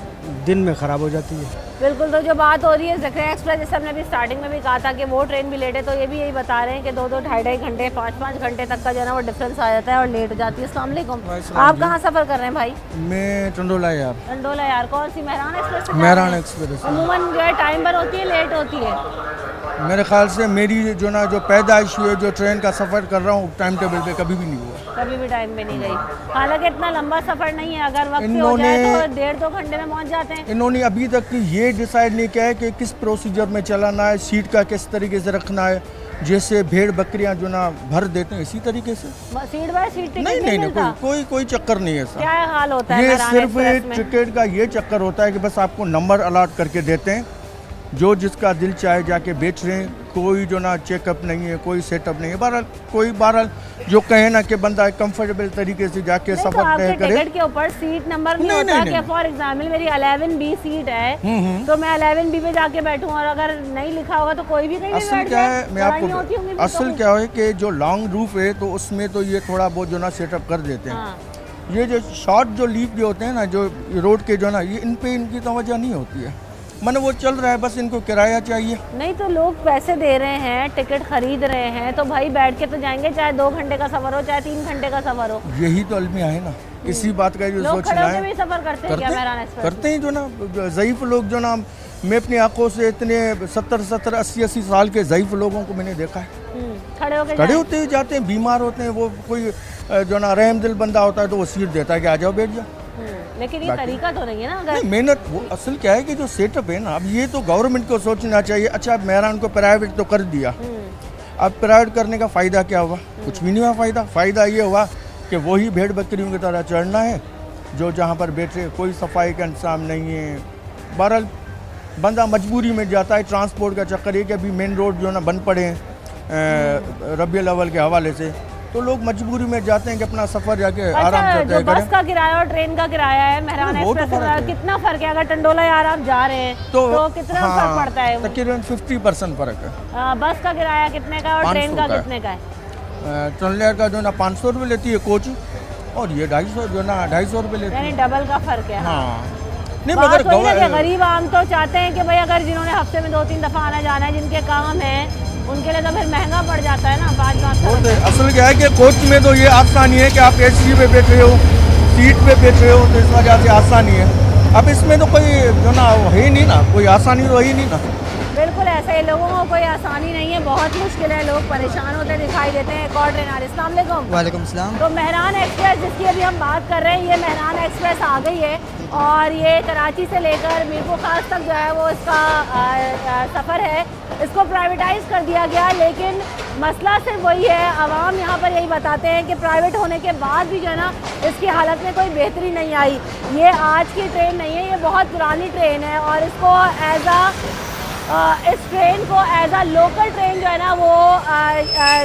दिन में ख़राब हो जाती है। बिल्कुल। तो जो बात हो रही है ज़करिया एक्सप्रेस, जैसे हमने अभी स्टार्टिंग में भी कहा था कि वो ट्रेन भी लेट है, तो ये भी यही बता रहे हैं कि 2-2 ढाई घंटे 5-5 घंटे तक का जो है ना वो डिफरेंस आ जाता है और लेट हो जाती है। अस्सलाम वालेकुम, आप कहाँ सफ़र कर रहे हैं भाई? मैं टंडोला यार। टंडोला यार, कौन सी मेहरान एक्सप्रेस? मेहरान एक्सप्रेस। अमूमन जो है टाइम पर होती है, लेट होती है? मेरे ख्याल से मेरी जो ना जो पैदाइश हुई है, जो ट्रेन का सफ़र कर रहा हूँ, टाइम टेबल पे कभी भी नहीं हुआ। कभी भी टाइम पे नहीं गई। हालांकि इतना लंबा सफ़र नहीं है, अगर वक्त पे हो जाए तो 1.5-2 घंटे में पहुँच जाते हैं। इन्होंने अभी तक ये डिसाइड नहीं किया है कि किस प्रोसीजर में चलाना है, सीट का किस तरीके से रखना है। जैसे भेड़ बकरियां जो ना भर देते हैं इसी तरीके से। सीट बाय सीट टिकट नहीं, कोई चक्कर नहीं है सर। क्या हाल होता है? ये सिर्फ टिकट का ये चक्कर होता है कि बस आपको नंबर अलॉट करके देते हैं, जो जिसका दिल चाहे जाके बेच रहे हैं। कोई जो ना चेकअप नहीं है, कोई सेटअप नहीं है। बहरहाल जो कहे ना कि बंदा कंफर्टेबल तरीके से जाके सफर तय करे। टिकट के ऊपर सीट नंबर नहीं होता कि फॉर एग्जाम्पल मेरी 11B सीट है तो मैं 11B पे जाके बैठूं, और अगर नहीं लिखा होगा तो कोई भी कहीं भी बैठ जाए। मैं आपको असल क्या है कि जो लॉन्ग रूट है तो उसमें तो ये थोड़ा बहुत जो ना सेटअप कर देते हैं। ये जो शॉर्ट जो लीव जो होते हैं ना, जो रोड के जो ना, ये इन पे इनकी तवज्जो नहीं होती है। मैंने वो चल रहा है, बस इनको किराया चाहिए। नहीं तो लोग पैसे दे रहे हैं, टिकट खरीद रहे हैं, तो भाई बैठ के तो जाएंगे, चाहे 2 घंटे का सफर हो चाहे 3 घंटे का सफर हो। यही तो अलमिया है ना, इसी बात का जो सोचना है। भी सफर करते हैं क्या मेहरान एक्सप्रेस? करते हैं जो ना ज़ईफ़ लोग जो ना, मैं अपनी आंखों से इतने 70-70 80-80 साल के ज़ईफ़ लोगों को मैंने देखा है। खड़े होते ही जाते हैं, बीमार होते हैं। वो कोई जो ना रहम दिल बंदा होता है तो वो सीट देता है कि आ जाओ बैठ जाओ। लेकिन ये तरीका तो नहीं है ना। अगर मेहनत वो असल क्या है कि जो सेटअप है ना, अब ये तो गवर्नमेंट को सोचना चाहिए। अच्छा, अब मेहरान को प्राइवेट तो कर दिया, अब प्राइवेट करने का फ़ायदा क्या हुआ? कुछ भी नहीं हुआ। फ़ायदा ये हुआ कि वही भेड़ बकरियों की तरह चढ़ना है, जो जहाँ पर बैठे, कोई सफाई का इंतजाम नहीं है। बहरहाल बंदा मजबूरी में जाता है। ट्रांसपोर्ट का चक्कर है कि अभी मेन रोड जो ना बंद पड़े हैं रबीउल अव्वल के हवाले से, तो लोग मजबूरी में जाते हैं कि अपना सफर जाके आराम से तय करें। बस का किराया और ट्रेन का किराया है मेहरान एक्सप्रेस का कितना फर्क है? अगर टंडोला यार आप जा रहे हैं तो कितना फर्क पड़ता है? तकरीबन 50% फर्क है। बस का किराया कितने का और ट्रेन का कितने का है? टंडोला का जो ना 500 रुपये लेती है कोच, और ये 250 जो ना 250 रुपये लेती है। डबल का फर्क है। हाँ, नहीं मगर गरीब आम तो चाहते हैं कि भाई अगर जिन्होंने हफ्ते में 2-3 दफ़ा आना जाना है, जिनके काम है, उनके लिए तो फिर महंगा पड़ जाता है ना 5-5। असल क्या है कि कोच में तो ये आसानी है कि आप एसी पे बैठे हो, सीट पे बैठे हो, तो इस वजह से आसानी है। अब इसमें तो कोई जो ना है ही नहीं ना, कोई आसानी तो है ही नहीं ना। बिल्कुल ऐसा ही, लोगों को कोई आसानी नहीं है, बहुत मुश्किल है, लोग परेशान होते दिखाई देते हैं। एक और ट्रेन आ रही है। अस्सलाम वालेकुम। वालेकुम सलाम। तो मेहरान एक्सप्रेस जिसकी अभी हम बात कर रहे हैं, ये मेहरान एक्सप्रेस आ गई है और ये कराची से लेकर मीरपुर खास तक जो है वो इसका सफ़र है। इसको प्राइवेटाइज कर दिया गया, लेकिन मसला सिर्फ वही है, आवाम यहाँ पर यही बताते हैं कि प्राइवेट होने के बाद भी जो है ना इसकी हालत में कोई बेहतरी नहीं आई। ये आज की ट्रेन नहीं है, ये बहुत पुरानी ट्रेन है और इसको इस ट्रेन को एज आ लोकल ट्रेन जो है ना वो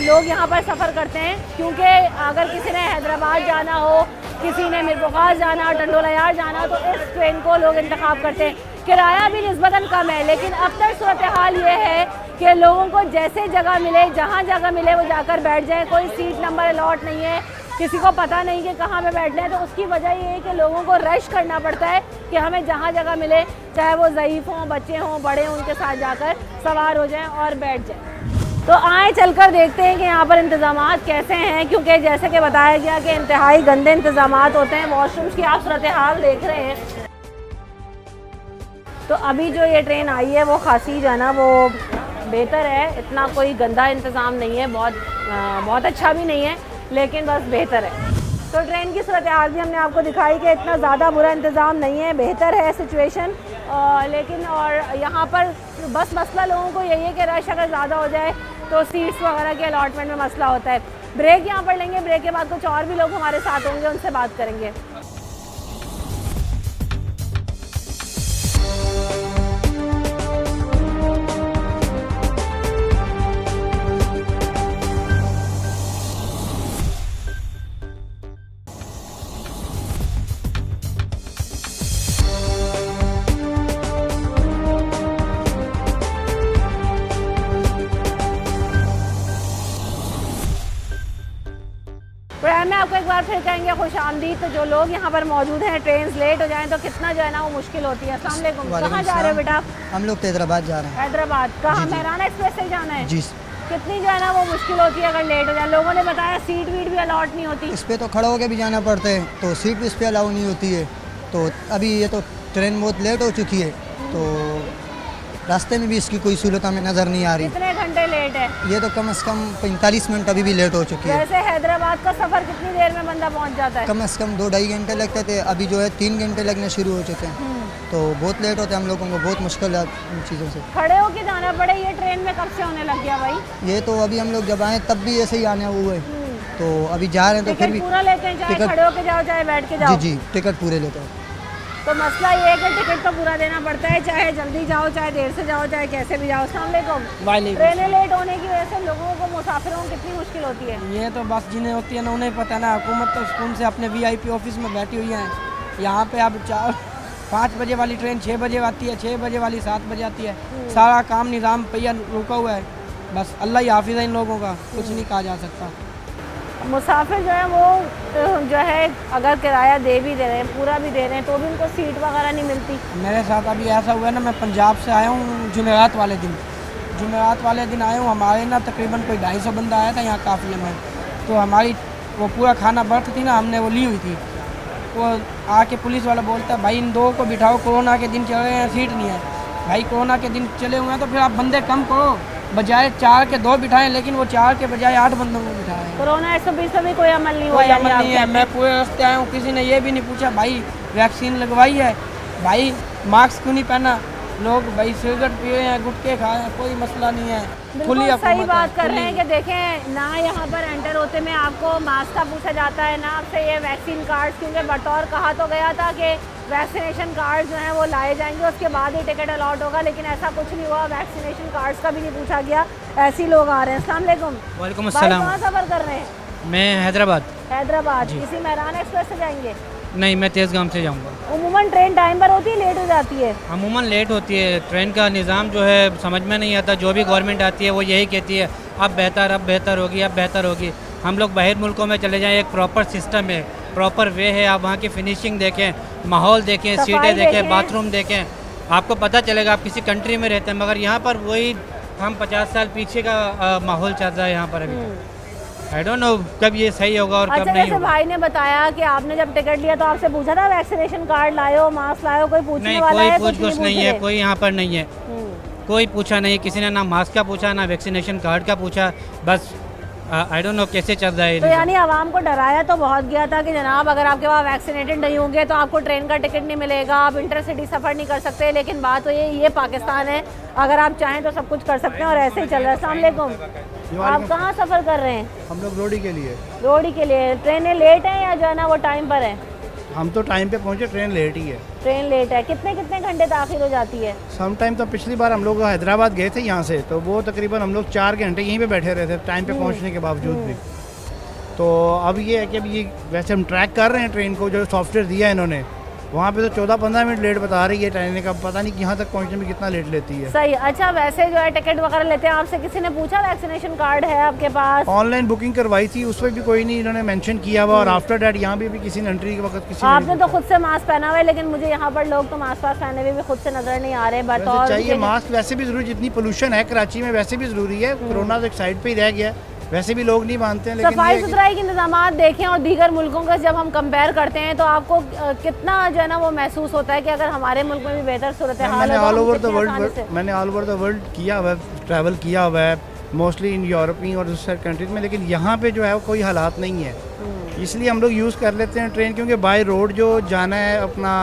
लोग यहाँ पर सफ़र करते हैं, क्योंकि अगर किसी ने हैदराबाद जाना हो, किसी ने मीरपुर जाना हो, टंडोला यार जाना हो, तो इस ट्रेन को लोग इंतखाब करते हैं। किराया भी निस्बतन कम है, लेकिन अब तक सूरत हाल ये है कि लोगों को जैसे जगह मिले, जहाँ जगह मिले वो जाकर बैठ जाए। कोई सीट नंबर अलॉट नहीं है, किसी को पता नहीं कि कहाँ पे बैठना है। तो उसकी वजह ये है कि लोगों को रश करना पड़ता है कि हमें जहाँ जगह मिले, चाहे वो ज़ईफ़ हों, बच्चे हों, बड़े हों, उनके साथ जाकर सवार हो जाएं और बैठ जाएं। तो आए चलकर देखते हैं कि यहाँ पर इंतज़ामात कैसे हैं, क्योंकि जैसे कि बताया गया कि इंतहाई गंदे इंतज़ामात होते हैं। वॉशरूम्स की आप सूरत हाल देख रहे हैं। तो अभी जो ये ट्रेन आई है वो खासी जो है ना वो बेहतर है, इतना कोई गंदा इंतज़ाम नहीं है, बहुत अच्छा भी नहीं है, लेकिन बस बेहतर है। तो ट्रेन की सूरत हाल भी हमने आपको दिखाई कि इतना ज़्यादा बुरा इंतज़ाम नहीं है, बेहतर है सिचुएशन। लेकिन और यहाँ पर बस मसला लोगों को यही है कि रश अगर ज़्यादा हो जाए तो सीट्स वगैरह के अलॉटमेंट में मसला होता है। ब्रेक यहाँ पर लेंगे, ब्रेक के बाद कुछ और भी लोग हमारे साथ होंगे, उनसे बात करेंगे। बार फिर कहेंगे खुश आमदीद। तो जो लोग यहाँ पर मौजूद हैं, ट्रेन लेट हो जाएं तो कितना जो है ना वो मुश्किल होती है। अस्सलाम वालेकुम, कहाँ जा रहे हो बेटा? हम लोग हैदराबाद जा रहे हैं। हैदराबाद कहाँ? मेहराना एक्सप्रेस से जाना है जी। कितनी जो है ना वो मुश्किल होती है अगर लेट हो जाए? लोगों ने बताया सीट वीट भी अलॉट नहीं होती। इस पे तो खड़ा होकर भी जाना पड़ता है, तो सीट भी इस पे अलाउ नहीं होती है। तो अभी ये तो ट्रेन बहुत लेट हो चुकी है, तो रास्ते में भी इसकी कोई सहूलत हमें नज़र नहीं आ रही। कितने घंटे लेट है? ये तो कम से कम 45 मिनट अभी भी लेट हो चुकी है। वैसे हैदराबाद का सफ़र कितनी देर में बंदा पहुँच जाता है? कम से कम 2-2.5 घंटे लगते थे, अभी जो है 3 घंटे लगने शुरू हो चुके हैं। तो बहुत लेट होते हैं, हम लोगों को बहुत मुश्किल है इन चीज़ों से। खड़े होके जाना पड़े, ये ट्रेन में कब से होने लग गया भाई? ये तो अभी हम लोग जब आए तब भी ऐसे ही आने हुए, तो अभी जा रहे हैं तो फिर भी पूरा लेते हैं, चाहे खड़े होके जाओ चाहे बैठ के जाओ। जी टिकट पूरे लेते हैं। तो मसला ये है कि टिकट तो पूरा देना पड़ता है, चाहे जल्दी जाओ चाहे देर से जाओ चाहे कैसे भी जाओ। अस्सलाम वालेकुम। ट्रेनें लेट होने की वजह से लोगों को, मुसाफिरों को कितनी मुश्किल होती है? ये तो बस जिन्हें होती है ना उन्हें पता है ना। हुकूमत तो सुकून से अपने VIP ऑफिस में बैठी हुई है। यहाँ पे अब 5 बजे वाली ट्रेन 6 बजे आती है, 6 बजे वाली 7 बजे आती है। सारा काम निज़ाम पहिया रुका हुआ है। बस अल्लाह ही हाफिज़ है इन लोगों का, कुछ नहीं कहा जा सकता। मुसाफिर जो है वो जो है अगर किराया दे भी दे रहे हैं, पूरा भी दे रहे हैं, तो भी उनको सीट वगैरह नहीं मिलती। मेरे साथ अभी ऐसा हुआ है ना, मैं पंजाब से आया हूँ जुमेरात वाले दिन। जुमेरात वाले दिन आया हूँ, हमारे ना तकरीबन कोई 250 बंदा आया था यहाँ काफ़िले में। तो हमारी वो पूरा खाना बर्थ थी ना, हमने वो ली हुई थी। वो आके पुलिस वाला बोलता है भाई इन 2 को बिठाओ, कोरोना के दिन चल रहे हैं, सीट नहीं है। भाई कोरोना के दिन चले हुए हैं तो फिर आप बंदे कम करो, बजाय 4 के 2 बिठाएं, लेकिन वो 4 के बजाय 8 बंदों को बिठाएं। कोरोना 120 में भी कोई अमल नहीं हुआ? कोई अमल नहीं है। मैं पूरे रास्ते आया हूँ, किसी ने ये भी नहीं पूछा भाई वैक्सीन लगवाई है, भाई मास्क क्यों नहीं पहना। लोग भाई सिगरेट पिए हैं, गुटखे खाए हैं, कोई मसला नहीं है। बिल्कुल सही बात कर रहे हैं कि देखें ना, यहाँ पर एंटर होते में आपको मास्क का पूछा जाता है, ना आपसे ये वैक्सीन कार्ड्स, क्योंकि बतौर कहा तो गया था कि वैक्सीनेशन कार्ड जो हैं वो लाए जाएंगे, उसके बाद ही टिकट अलॉट होगा, लेकिन ऐसा कुछ नहीं हुआ। वैक्सीनेशन कार्ड्स का भी नहीं पूछा गया, ऐसे ही लोग आ रहे हैं। अस्सलाम वालेकुम। वालेकुम अस्सलाम। कहाँ सफ़र कर रहे हैं? मैं हैदराबाद। हैदराबाद इसी मेहराना एक्सप्रेस से जाएंगे? नहीं, मैं तेज़गाम से जाऊंगा। उमूमन ट्रेन टाइम पर होती है, लेट हो जाती है? अमूमन लेट होती है। ट्रेन का निज़ाम जो है समझ में नहीं आता। जो भी गवर्नमेंट आती है वो यही कहती है अब बेहतर होगी, अब बेहतर होगी। हम लोग बाहर मुल्कों में चले जाएं, एक प्रॉपर सिस्टम है, प्रॉपर वे है। आप वहाँ की फिनिशिंग देखें, माहौल देखें, सीटें देखें, बाथरूम देखें, आपको पता चलेगा आप किसी कंट्री में रहते हैं। मगर यहाँ पर वही हम 50 साल पीछे का माहौल चल रहा है यहाँ पर अभी। आई डोंट नो कब ये सही होगा और कब नहीं होगा। भाई ने बताया कि आपने जब टिकट लिया तो आपसे पूछा था वैक्सीनेशन कार्ड लाए हो, मास्क लाए हो, कोई पूछने वाला है? कोई पूछ नहीं है, कोई यहाँ पर नहीं है, कोई पूछा नहीं। किसी ने ना मास्क का पूछा ना वैक्सीनेशन कार्ड का पूछा। बस आई डोंट नो कैसे चल रहा है। तो यानी आवाम को डराया तो बहुत गया था कि जनाब अगर आपके पास वैक्सीनेटेड नहीं होंगे तो आपको ट्रेन का टिकट नहीं मिलेगा, आप इंटरसिटी सफ़र नहीं कर सकते। लेकिन बात तो ये पाकिस्तान है, अगर आप चाहें तो सब कुछ कर सकते हैं और ऐसे ही चल रहा है। अस्सलाम वालेकुम। आप कहाँ सफ़र कर रहे हैं? हम लोग रोडी के लिए। रोडी के लिए। ट्रेनें लेट हैं या जो है ना वो टाइम पर है? हम तो टाइम पे पहुँचे, ट्रेन लेट ही है। ट्रेन लेट है। कितने घंटे ताख़िर हो जाती है? सम टाइम तो पिछली बार हम लोग हैदराबाद गए थे यहाँ से, तो वो तकरीबन हम लोग 4 घंटे यहीं पे बैठे रहे थे टाइम पे पहुँचने के बावजूद भी। तो अब ये है कि अब ये वैसे हम ट्रैक कर रहे हैं ट्रेन को, जो सॉफ्टवेयर दिया है इन्होंने, वहाँ पे तो 14-15 मिनट लेट बता रही है ट्रेन का। पता नहीं कि यहाँ तक पहुँचने में कितना लेट लेती है। सही। अच्छा, वैसे जो है टिकट वगैरह लेते हैं, आपसे किसी ने पूछा वैक्सीनेशन कार्ड है आपके पास? ऑनलाइन बुकिंग करवाई थी, उस पर भी कोई नहीं इन्होंने मेंशन किया हुआ। और आफ्टर डैट यहाँ भी किसी ने एंट्री के वक्त किसी आपने तो खुद से मास्क पहना हुआ है, लेकिन मुझे यहाँ पर लोग तो मास्क पहने हुए भी खुद से नजर नहीं आ रहे। बतौर चाहिए मास्क वैसे भी जरूरी, जितनी पोल्यूशन है कराची में वैसे भी जरूरी है। कोरोना तो एक साइड पे ही रह गया, वैसे भी लोग नहीं मानते हैं। लेकिन सफाई सुथराई के इंतजाम देखें और दीगर मुल्कों का जब हम कंपेयर करते हैं तो आपको कितना जो है ना वो महसूस होता है कि अगर हमारे मुल्क में भी बेहतर सूरत हाल है। मैंने ऑल ओवर द वर्ल्ड किया हुआ है, ट्रैवल किया हुआ है मोस्टली इन यूरोपियन और दूसरे कंट्रीज में, लेकिन यहाँ पे जो है वो कोई हालात नहीं है। इसलिए हम लोग यूज़ कर लेते हैं ट्रेन, क्योंकि बाय रोड जो जाना है अपना,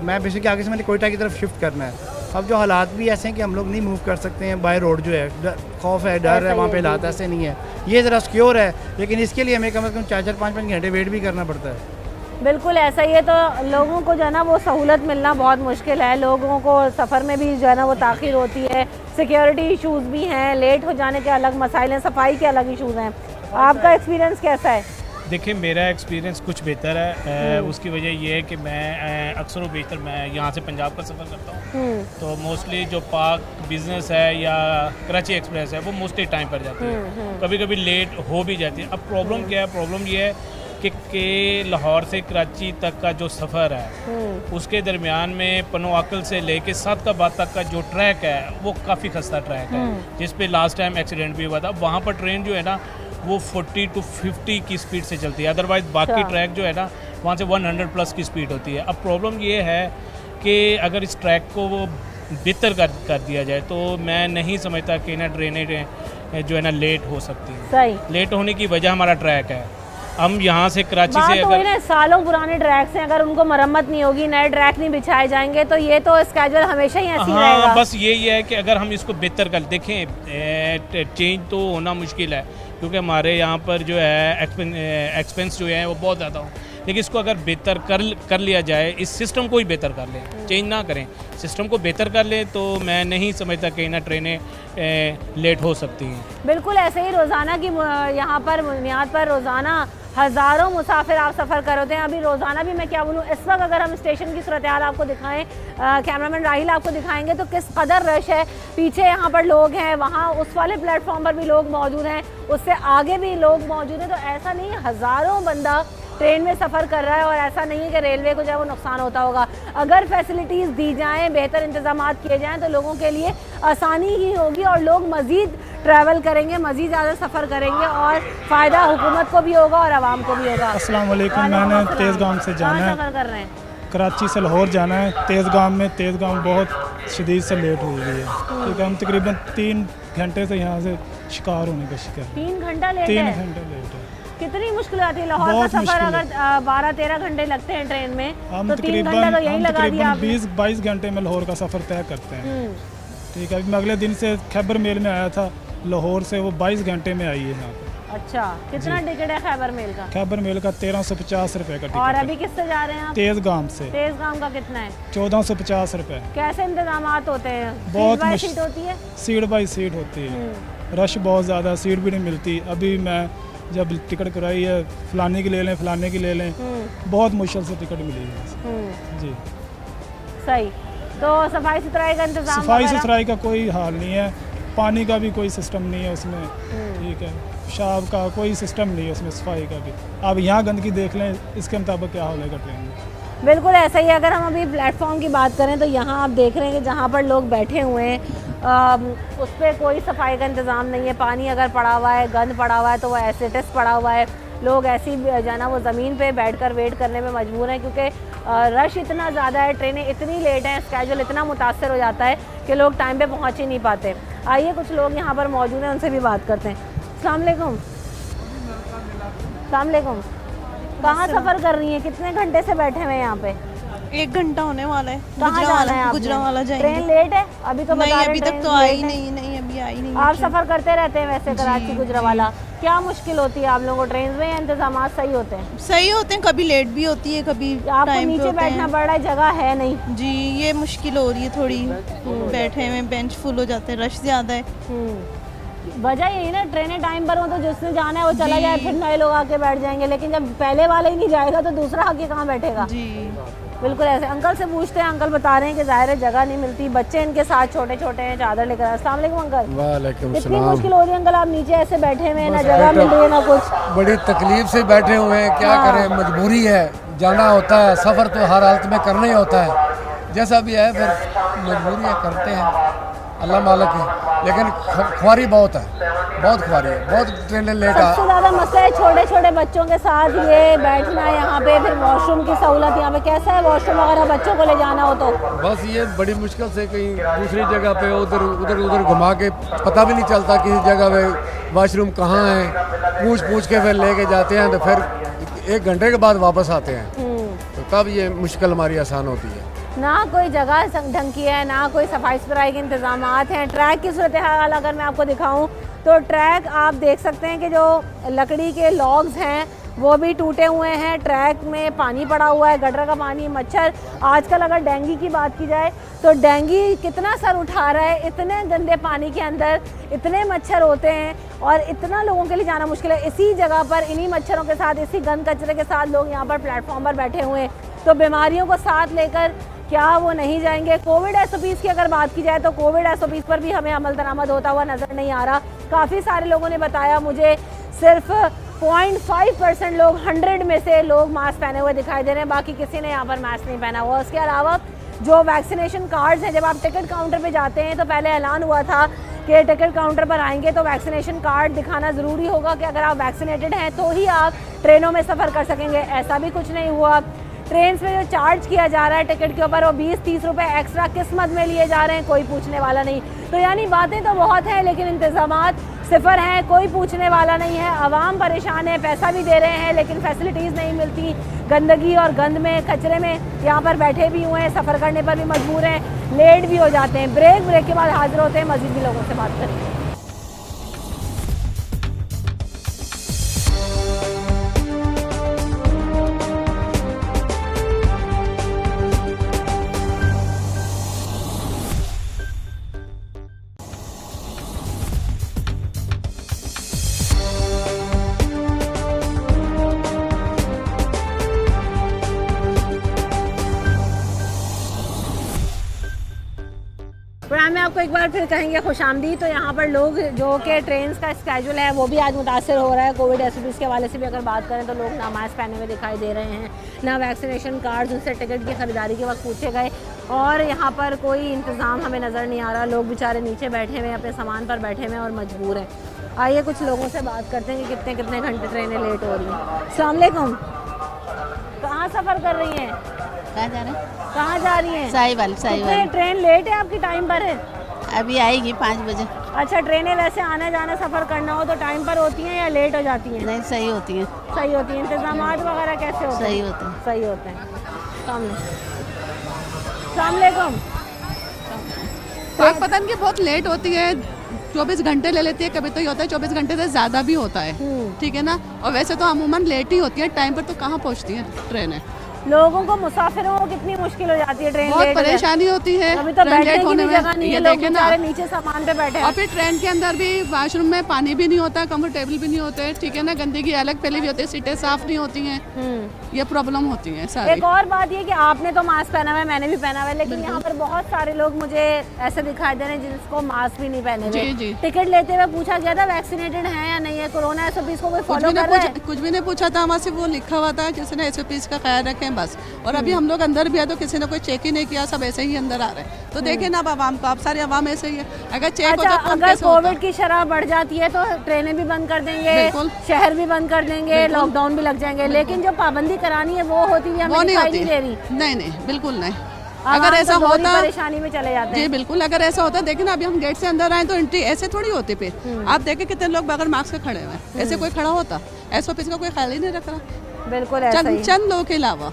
मैं बेसिकली आगे से मैंने कोयटा की तरफ शिफ्ट करना है। अब जो हालात भी ऐसे हैं कि हम लोग नहीं मूव कर सकते हैं बाय रोड, जो है खौफ है, डर है, वहाँ पे हालात ऐसे नहीं है। ये ज़रा सिक्योर है, लेकिन इसके लिए हमें कम से कम 4-4, 5-5 घंटे वेट भी करना पड़ता है। बिल्कुल ऐसा ही है। तो लोगों को जो है ना वो सहूलत मिलना बहुत मुश्किल है। लोगों को सफ़र में भी जो है ना वो ताख़ीर होती है, सिक्योरिटी इशूज़ भी हैं, लेट हो जाने के अलग मसाइल हैं, सफाई के अलग इशूज़ हैं। आपका एक्सपीरियंस कैसा है? देखिए, मेरा एक्सपीरियंस कुछ बेहतर है। उसकी वजह यह है कि मैं अक्सर व बेशतर मैं यहाँ से पंजाब का सफ़र करता हूँ, तो मोस्टली जो पार्क बिज़नेस है या कराची एक्सप्रेस है वो मोस्टली टाइम पर जाती है, कभी कभी लेट हो भी जाती है। अब प्रॉब्लम क्या है? प्रॉब्लम ये है कि लाहौर से कराची तक का जो सफ़र है उसके दरमियान में पनोआकल से लेके सादकाबाद तक का जो ट्रैक है वो काफ़ी खस्ता ट्रैक है, जिस पे लास्ट टाइम एक्सीडेंट भी हुआ था। वहाँ पर ट्रेन जो है ना वो 40 to 50 की स्पीड से चलती है, अदरवाइज़ बाकी ट्रैक जो है ना वहाँ से 100+ की स्पीड होती है। अब प्रॉब्लम ये है कि अगर इस ट्रैक को वो बेहतर कर दिया जाए तो मैं नहीं समझता कि ना ट्रेनें जो है ना लेट हो सकती हैं। सही, लेट होने की वजह हमारा ट्रैक है। हम यहाँ से कराची से तो अगर सालों पुराने ट्रैक्स हैं, अगर उनको मरम्मत नहीं होगी, नए ट्रैक नहीं बिछाए जाएंगे तो ये तो स्केड्यूल हमेशा ही ऐसे ही रहेगा। बस यही है कि अगर हम इसको बेहतर कर देखें, चेंज तो होना मुश्किल है क्योंकि हमारे यहाँ पर जो है एक्सपेंस जो है वो बहुत ज़्यादा हो, लेकिन इसको अगर बेहतर कर लिया जाए, इस सिस्टम को ही बेहतर कर लें, चेंज ना करें, सिस्टम को बेहतर कर लें तो मैं नहीं समझता कि ना ट्रेनें लेट हो सकती हैं। बिल्कुल ऐसे ही रोज़ाना की यहाँ पर बुनियाद पर रोज़ाना हज़ारों मुसाफिर आप सफ़र कर होते हैं। अभी रोज़ाना भी मैं क्या बोलूँ, इस वक्त अगर हम स्टेशन की सूरत हाल आपको दिखाएं, कैमरामैन राहिल आपको दिखाएंगे तो किस कदर रश है। पीछे यहाँ पर लोग हैं, वहाँ उस वाले प्लेटफॉर्म पर भी लोग मौजूद हैं, उससे आगे भी लोग मौजूद हैं। तो ऐसा नहीं है, हज़ारों बंदा ट्रेन में सफ़र कर रहा है और ऐसा नहीं है कि रेलवे को जो है वो नुकसान होता होगा। अगर फैसिलिटीज़ दी जाएँ, बेहतर इंतजाम किए जाएँ तो लोगों के लिए आसानी ही होगी और लोग मज़ीद ट्रैवल करेंगे, मज़ीद ज़्यादा सफ़र करेंगे और फ़ायदा हुकूमत को भी होगा और आवाम को भी होगा। अस्सलाम वालेकुम, मैंने तेज़गाम से जाना है, सफ़र कर रहे हैं, कराची से लाहौर जाना है। तेज़गाम बहुत शदीद से लेट हुई है, ठीक है। हम तकरीबन 3 घंटे से यहाँ से शिकार होने का शिकार। 3 घंटा लेट है? 3 घंटे लेट है। कितनी मुश्किल आती है लाहौर का सफ़र, अगर 12-13 घंटे लगते हैं ट्रेन में तो 3 घंटा तो यही लगा दिया आपने। 20-22 घंटे में लाहौर का सफ़र तय करते हैं, ठीक है। मैं अगले दिन से खैबर मेल में आया था, लाहौर से वो 22 घंटे में आई है यहाँ पर। अच्छा, कितना टिकट है खैबर मेल का? खैबर मेल का 1350 रुपये का टिकट। और अभी किससे जा रहे हैं आप? तेज़गाम से। तेज़गाम का कितना है? 1450 रुपये। कैसे इंतजाम होते हैं? बहुत सीट होती है, सीट बाई सीट होती है, रश बहुत ज़्यादा, सीट भी नहीं मिलती। अभी मैं जब टिकट कराई है, फलाने की ले लें, फलाने की ले लें, बहुत मुश्किल से टिकट मिली है जी। सही, तो सफाई सुथराई का इंतजाम? सफाई सुथराई का कोई हाल नहीं है, पानी का भी कोई सिस्टम नहीं है उसमें, ठीक है। पेशाब का कोई सिस्टम नहीं है उसमें, सफाई का भी। आप यहाँ गंदगी देख लें, इसके मुताबिक क्या होगा ट्रेन में। बिल्कुल ऐसा ही। अगर हम अभी प्लेटफॉर्म की बात करें तो यहाँ आप देख रहे हैं कि जहाँ पर लोग बैठे हुए हैं उस पर कोई सफाई का इंतज़ाम नहीं है। पानी अगर पड़ा हुआ है, गंद पड़ा हुआ है तो वो ऐसे टेस्ट पड़ा हुआ है। लोग ऐसी जाना वो ज़मीन पे बैठकर वेट करने में मजबूर हैं क्योंकि रश इतना ज़्यादा है, ट्रेनें इतनी लेट हैं, स्केड्यूल इतना मुतासर हो जाता है कि लोग टाइम पे पहुँच ही नहीं पाते। आइए कुछ लोग यहाँ पर मौजूद हैं, उनसे भी बात करते हैं। अस्सलाम वालेकुम। अस्सलाम वालेकुम। कहाँ सफ़र कर रही हैं? कितने घंटे से बैठे हुए हैं यहाँ पे? 1 घंटा होने वाला है। कहाँ जाना है आपने? गुजरावाला जाएंगे। ट्रेन लेट है अभी तो? नहीं, अभी तक तो आई नहीं, अभी आई नहीं। आप सफ़र करते रहते हैं वैसे कराची गुजरावाला, क्या मुश्किल होती है आप लोगों को ट्रेन में? या इंतजाम सही होते हैं? सही होते हैं, कभी लेट भी होती है, कभी आपको नीचे बैठना पड़ रहा है, जगह है नहीं जी, ये मुश्किल हो रही है थोड़ी। बैठे हुए बेंच फुल हो जाते हैं, रश ज़्यादा है। वजह यही ना, ट्रेनें टाइम पर हो तो जिसने जाना है वो चला जाए, फिर नए लोग आके बैठ जाएंगे, लेकिन जब पहले वाला ही नहीं जाएगा तो दूसरा आके कहाँ बैठेगा जी। बिल्कुल ऐसे। अंकल से पूछते हैं, अंकल बता रहे हैं कि ज़ाहिर है जगह नहीं मिलती, बच्चे इनके साथ छोटे छोटे हैं, चादर लेकर। अस्सलाम वालेकुम अंकल। वालेकुम कितनी सलाम। मुश्किल हो रही है अंकल, आप नीचे ऐसे बैठे हुए हैं, ना जगह मिल रही है ना कुछ? बड़ी तकलीफ से बैठे हुए हैं, क्या करें, मजबूरी है, जाना होता है, सफ़र तो हर हालत में करना ही होता है, जैसा भी है फिर मजबूरी है, करते हैं, अल्लाह मालिक है। लेकिन ख्वारी बहुत है, बहुत ख्वारी है, बहुत ट्रेनें लेट आ। सबसे ज़्यादा मसला है छोटे छोटे बच्चों के साथ ये बैठना यहाँ पे, फिर वॉशरूम की सहूलत यहाँ पे कैसा है? वॉशरूम वगैरह बच्चों को ले जाना हो तो बस ये बड़ी मुश्किल से कहीं दूसरी जगह पे उधर घुमा के, पता भी नहीं चलता किसी जगह पे वॉशरूम कहाँ है, पूछ के फिर लेके जाते हैं तो फिर 1 घंटे के बाद वापस आते हैं, तो तब ये मुश्किल हमारी आसान होती है। ना कोई जगह ढंग की है, ना कोई सफाई सुथराई के इंतजाम हैं। ट्रैक की सूरत हाल अगर मैं आपको दिखाऊं तो ट्रैक आप देख सकते हैं कि जो लकड़ी के लॉग्स हैं वो भी टूटे हुए हैं, ट्रैक में पानी पड़ा हुआ है, गटर का पानी, मच्छर। आजकल अगर डेंगू की बात की जाए तो डेंगू कितना सर उठा रहा है, इतने गंदे पानी के अंदर इतने मच्छर होते हैं और इतना लोगों के लिए जाना मुश्किल है। इसी जगह पर इन्हीं मच्छरों के साथ, इसी गंद कचरे के साथ लोग यहाँ पर प्लेटफॉर्म पर बैठे हुए हैं, तो बीमारियों को साथ लेकर क्या वो नहीं जाएंगे? कोविड SOPs की अगर बात की जाए तो कोविड SOPs पर भी हमें अमल दरामद होता हुआ नज़र नहीं आ रहा। काफ़ी सारे लोगों ने बताया मुझे सिर्फ 0.5% लोग 100 में से लोग मास्क पहने हुए दिखाई दे रहे हैं, बाकी किसी ने यहाँ पर मास्क नहीं पहना हुआ। उसके अलावा जो वैक्सीनेशन कार्ड्स हैं, जब आप टिकट काउंटर पे जाते हैं तो पहले ऐलान हुआ था कि टिकट काउंटर पर आएंगे तो वैक्सीनेशन कार्ड दिखाना ज़रूरी होगा कि अगर आप वैक्सीनेटेड हैं तो ही आप ट्रेनों में सफ़र कर सकेंगे। ऐसा भी कुछ नहीं हुआ। ट्रेन में जो चार्ज किया जा रहा है टिकट के ऊपर, वो 20-30 रुपए एक्स्ट्रा किस्मत में लिए जा रहे हैं, कोई पूछने वाला नहीं। तो यानी बातें तो बहुत हैं लेकिन इंतज़ामात सिफर हैं, कोई पूछने वाला नहीं है। आवाम परेशान है, पैसा भी दे रहे हैं लेकिन फैसिलिटीज़ नहीं मिलती। गंदगी और गंद में, कचरे में यहाँ पर बैठे भी हुए हैं, सफ़र करने पर भी मजबूर हैं, लेट भी हो जाते हैं। ब्रेक के बाद हाजिर होते हैं, मज़ीद भी लोगों से बात करेंगे। प्रोग्राम में आपको एक बार फिर कहेंगे खुशामदी। तो यहाँ पर लोग जो कि ट्रेन का स्केड्यूल है वो भी आज मुतासर हो रहा है। कोविड SOPs के हवाले से भी अगर बात करें तो लोग ना मास्क पहने हुए दिखाई दे रहे हैं, ना वैक्सीनेशन कार्ड्स उनसे टिकट की ख़रीदारी के वक्त पूछे गए, और यहाँ पर कोई इंतज़ाम हमें नज़र नहीं आ रहा। लोग बेचारे नीचे बैठे हुए हैं, अपने सामान पर बैठे हुए हैं और मजबूर हैं। आइए कुछ लोगों से बात करते हैं कि कितने कितने घंटे ट्रेनें लेट हो रही हैं। अस्सलाम वालेकुम, कहाँ सफ़र कर रही हैं? कहाँ जा रहे हैं? कहाँ जा रही हैं? साहिवाल। ट्रेन लेट है आपकी, टाइम पर है? अभी आएगी 5 बजे। अच्छा, ट्रेनें वैसे आना जाना सफ़र करना हो तो टाइम पर होती हैं या लेट हो जाती हैं? नहीं, सही होती हैं। सही होती हैं। इंतज़ामात वगैरह कैसे होते हैं? सही होते हैं। सही होते हैं। अस्सलाम वालेकुम। पाकपतन की बहुत लेट होती है, 24 घंटे ले लेती है, कभी तो ये होता है 24 घंटे से ज़्यादा भी होता है, ठीक है ना। और वैसे तो अमूमन लेट ही होती है, टाइम पर तो कहाँ पहुँचती हैं ट्रेनें। लोगों को, मुसाफिरों को कितनी मुश्किल हो जाती है ट्रेन बहुत परेशानी होती है। अभी तो बैठने की भी जगह नहीं है, लोग देखे ना, बेचारे नीचे सामान पे बैठे हैं। और फिर ट्रेन के अंदर भी वॉशरूम में पानी भी नहीं होता, कंफर्टेबल भी नहीं होते, ठीक है ना। गंदगी अलग फैली हुई होती है, सीटें साफ नहीं होती हैं, ये प्रॉब्लम होती है सारी। एक और बात ये कि आपने तो मास्क पहना हुआ है, मैंने भी पहना हुआ है, लेकिन यहाँ पर बहुत सारे लोग मुझे ऐसे दिखाई दे रहे हैं जिनको मास्क भी नहीं पहने हुए। टिकट लेते हुए पूछा गया था वैक्सीनेटेड है या नहीं है, कोरोना SOPs को कोई फॉलो कर रहा है? कुछ भी नहीं पूछा था, वहाँ से वो लिखा हुआ था जिसने SOPs का ख्याल रखें बस। और अभी हम लोग अंदर भी है तो किसी ने कोई चेक ही नहीं किया, सब ऐसे ही अंदर आ रहे हैं। तो देखें ना अब आवाम को, अब सारी आवाम ऐसे ही है। अगर चेक हो तो अगर कोविड की शरह बढ़ जाती है तो ट्रेनें भी बंद कर देंगे, शहर भी बंद कर देंगे, लॉकडाउन भी लग जाएंगे, लेकिन जो पाबंदी करानी है वो होती है, हमें दिखाई नहीं दे रही। नहीं, बिल्कुल नहीं। अगर ऐसा होता, परेशानी में चले जाते हैं। जी बिल्कुल, अगर ऐसा होता, देखिए ना अभी हम गेट से अंदर आए तो एंट्री ऐसे थोड़ी होती। फिर आप देखें कितने लोग बगैर मास्क के खड़े हुए हैं, ऐसे कोई खड़ा होता? SOPs का कोई ख्याल ही नहीं रख रहा। बिल्कुल ऐसा ही। चंद लोगों के अलावा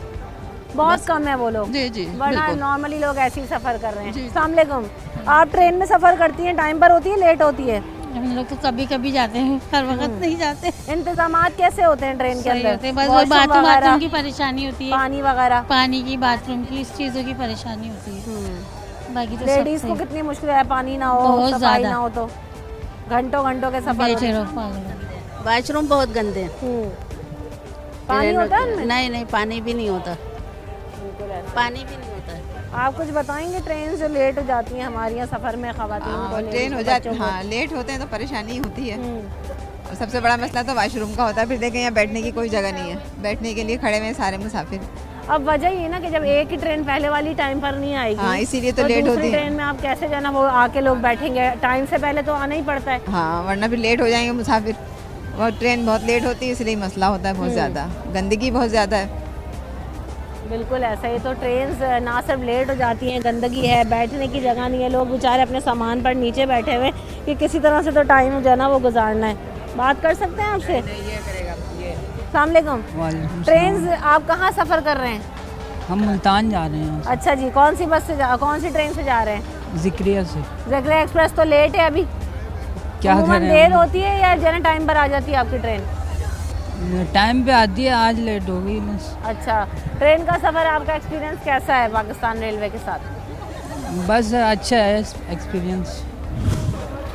बहुत कम है वो लोग। जी वरना नॉर्मली लोग ऐसे ही सफ़र कर रहे हैं। अस्सलाम वालेकुम, आप ट्रेन में सफ़र करती हैं, टाइम पर होती है, लेट होती है? हम लोग तो कभी कभी जाते हैं, हर वक्त नहीं जाते। इंतजामात कैसे होते हैं ट्रेन के अंदर? बस बाथरूम की परेशानी होती है, पानी वगैरह, पानी की, बाथरूम की, इस चीज़ों की परेशानी होती है। बाकी तो लेडीज को कितनी मुश्किल है, पानी ना हो, सफाई ना हो तो घंटों घंटों के सफर बैठे रहो। वाशरूम बहुत गंदे हैं। पानी होता है? नहीं, पानी भी नहीं होता, पानी भी नहीं होता है। आप कुछ बताएंगे? ट्रेन जो लेट हो जाती हैं हमारे यहाँ सफ़र में, ख़वातीन ट्रेन हो जाती है, हाँ लेट होते हैं तो परेशानी होती है। और सबसे बड़ा मसला तो वाशरूम का होता है। फिर देखें यहाँ बैठने की कोई जगह नहीं है, बैठने के लिए खड़े हुए सारे मुसाफिर। अब वजह ये ना कि जब एक ही ट्रेन पहले वाली टाइम पर नहीं आएगी, हाँ इसीलिए तो लेट होती है। ट्रेन में आप कैसे जाना, वो आके लोग बैठेंगे, टाइम से पहले तो आना ही पड़ता है। हाँ, वरना फिर लेट हो जाएंगे मुसाफिर। और ट्रेन बहुत लेट होती है, इसलिए मसला होता है बहुत ज़्यादा, गंदगी बहुत ज़्यादा है। बिल्कुल ऐसा ही। तो ट्रेन ना सिर्फ लेट हो जाती हैं, गंदगी है, बैठने की जगह नहीं है, लोग बेचारे अपने सामान पर नीचे बैठे हुए कि किसी तरह से तो टाइम जो है ना वो गुजारना है। बात कर सकते हैं आपसे? अस्सलाम वालेकुम। ट्रेन आप कहाँ सफ़र कर रहे हैं? हम मुल्तान जा रहे हैं। अच्छा जी, कौन सी बस से कौन सी ट्रेन से जा रहे हैं? ज़िक्रिया से। ज़िक्रिया एक्सप्रेस तो लेट है अभी, क्या देर होती है या जो टाइम पर आ जाती है आपकी ट्रेन? टाइम पे आती है, आज लेट हो गई बस। अच्छा, ट्रेन का सफ़र आपका एक्सपीरियंस कैसा है पाकिस्तान रेलवे के साथ? बस अच्छा है एक्सपीरियंस।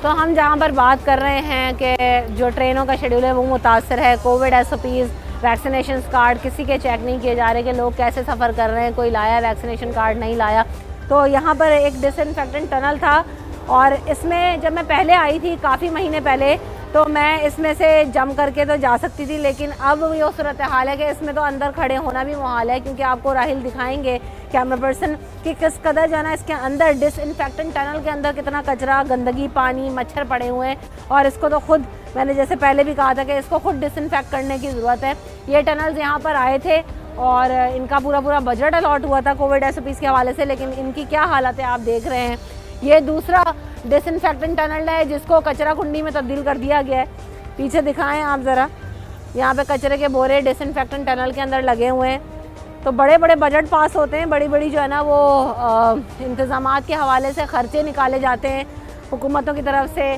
तो हम जहाँ पर बात कर रहे हैं कि जो ट्रेनों का शेड्यूल है वो मुतासर है। कोविड SOPs, वैक्सीनेशन कार्ड किसी के चेक नहीं किए जा रहे कि लोग कैसे सफ़र कर रहे हैं, कोई लाया वैक्सीनेशन कार्ड नहीं लाया। तो यहाँ पर एक डिसइंफेक्टेंट टनल था और इसमें जब मैं पहले आई थी काफ़ी महीने पहले तो मैं इसमें से जम करके तो जा सकती थी, लेकिन अब ये सूरत हाल है कि इसमें तो अंदर खड़े होना भी मुहाल है, क्योंकि आपको राहिल दिखाएंगे कैमरा पर्सन कि किस कदर जो है ना इसके अंदर डिसइंफेक्टेंट टनल के अंदर कितना कचरा, गंदगी, पानी, मच्छर पड़े हुए हैं। और इसको तो खुद मैंने जैसे पहले भी कहा था कि इसको खुद डिसइंफेक्ट करने की ज़रूरत है। ये टनल्स यहाँ पर आए थे और इनका पूरा बजट अलॉट हुआ था कोविड SOPs के हवाले से, लेकिन इनकी क्या हालत है आप देख रहे हैं। ये दूसरा डिसइंफेक्टेंट टनल है जिसको कचरा कुंडी में तब्दील कर दिया गया है। पीछे दिखाएं आप ज़रा, यहाँ पे कचरे के बोरे डिसइंफेक्टेंट टनल के अंदर लगे हुए हैं। तो बड़े बड़े बजट पास होते हैं, बड़ी जो है ना वो इंतज़ामात के हवाले से खर्चे निकाले जाते हैं हुकूमतों की तरफ से,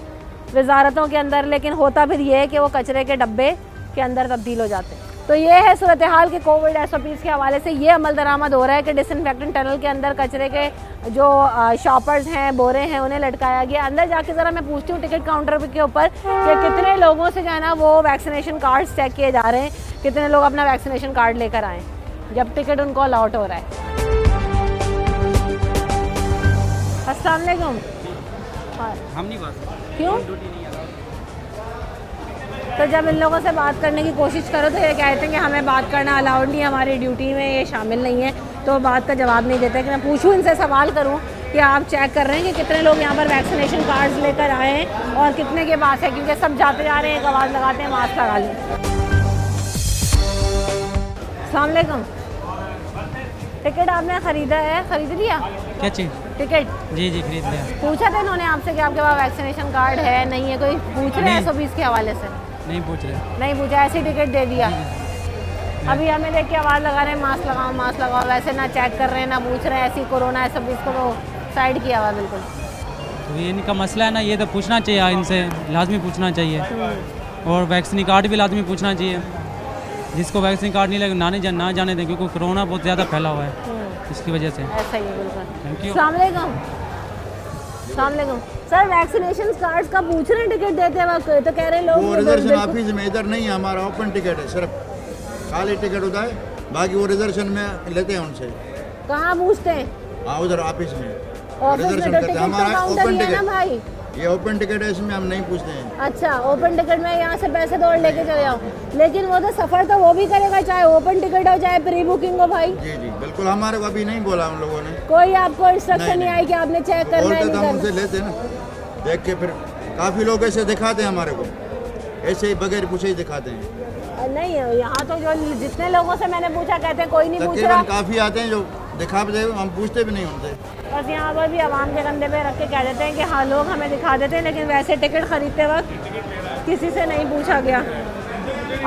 वजारतों के अंदर, लेकिन होता फिर ये है कि वो कचरे के डब्बे के अंदर तब्दील हो जाते हैं। तो ये है सूरत हाल के कोविड SOPs के हवाले से। ये अमल दरामद हो रहा है कि डिसइंफेक्टेंट टनल के अंदर कचरे के जो शॉपर्स हैं, बोरे हैं, उन्हें लटकाया गया। अंदर जाके ज़रा मैं पूछती हूँ टिकट काउंटर के ऊपर कि कितने लोगों से जो है ना वो वैक्सीनेशन कार्ड्स चेक किए जा रहे हैं, कितने लोग अपना वैक्सीनेशन कार्ड लेकर आएँ जब टिकट उनको अलॉट हो रहा है। अस्सलाम वालेकुम। हम नहीं बात क्यों? तो जब इन लोगों से बात करने की कोशिश करो तो ये कहते हैं कि हमें बात करना अलाउड नहीं है, हमारी ड्यूटी में ये शामिल नहीं है, तो बात का जवाब नहीं देते। कि मैं पूछूं इनसे, सवाल करूं कि आप चेक कर रहे हैं कि कितने लोग यहाँ पर वैक्सीनेशन कार्ड्स लेकर आए हैं और कितने के पास है, क्योंकि सब जाते जा रहे हैं, एक आवाज़ लगाते हैं मास्क लगा लें। अस्सलाम वालेकुम। टिकट आपने ख़रीदा है, ख़रीद लिया? क्या चीज़? टिकट? जी खरीद लिया। पूछा था इन्होंने आपसे कि आपके पास वैक्सीनेशन कार्ड है नहीं है? कोई पूछ रहे हैं SOPs के हवाले से? नहीं पूछ रहे। नहीं पूछा, ऐसी टिकट दे दिया। अभी हमें देख के आवाज़ लगा रहे हैं मास्क लगाओ मास्क लगाओ, वैसे ना चेक कर रहे हैं ना पूछ रहे हैं, ऐसी कोरोना SOPs को तो साइड किया हुआ बिल्कुल। तो ये इनका मसला है ना, ये तो पूछना चाहिए, इनसे लाजमी पूछना चाहिए। और वैक्सीन कार्ड भी लाजमी पूछना चाहिए। जिसको वैक्सीन कार्ड नहीं लगे ना जाने दें, क्योंकि कोरोना बहुत ज़्यादा फैला हुआ है इसकी वजह से। ऐसा ही है बिल्कुल। Thank you. अस्सलाम वालेकुम। सर वैक्सीनेशन कार्ड्स का पूछ रहे हैं टिकट देते वक्त, तो कह रहे हैं लोग वो रिजर्वेशन ऑफिस में इधर नहीं है, हमारा ओपन टिकट है, सिर्फ खाली टिकट होता है, बाकी वो रिजर्वेशन में लेते हैं उनसे। कहाँ पूछते हैं? हाँ उधर ऑफिस में रिजर्वेशन करते हैं। हमारा ओपन टिकट है भाई, ये ओपन टिकट है, इसमें हम नहीं पूछते हैं। अच्छा, ओपन टिकट में यहाँ से पैसे दौड़ लेके चले जाओ, लेकिन वो तो सफर तो वो भी करेगा चाहे ओपन टिकट हो चाहे प्री बुकिंग हो भाई। जी बिल्कुल, हमारे को अभी नहीं बोला उन लोगों ने, कोई आपको इंस्ट्रक्शन नहीं आई कि आपने चेक करना है? हम उनसे लेते ना, देख के फिर काफ़ी लोग ऐसे दिखाते हैं हमारे को, ऐसे ही बगैर पूछे ही दिखाते हैं। नहीं यहाँ तो जो जितने लोगों से मैंने पूछा कहते हैं कोई नहीं पूछ रहा। काफ़ी आते हैं जो दिखा भी दे, हम पूछते भी नहीं उनसे। बस यहाँ पर भी आवाम के कंधे पे रख के कह देते हैं कि हाँ लोग हमें दिखा देते हैं, लेकिन वैसे टिकट खरीदते वक्त किसी से नहीं पूछा गया।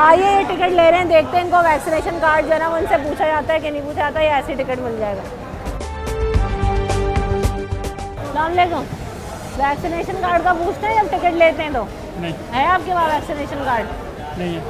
आइए ये टिकट ले रहे हैं, देखते हैं इनको वैक्सीनेशन कार्ड जो है ना वो उनसे पूछा जाता है कि नहीं पूछा जाता, या ऐसी टिकट मिल जाएगा। अस्सलाम वालेकुम। वैक्सीनेशन कार्ड का पूछते हैं जब टिकट लेते हैं तो? नहीं है आपके पास वैक्सीनेशन कार्ड? नहीं है।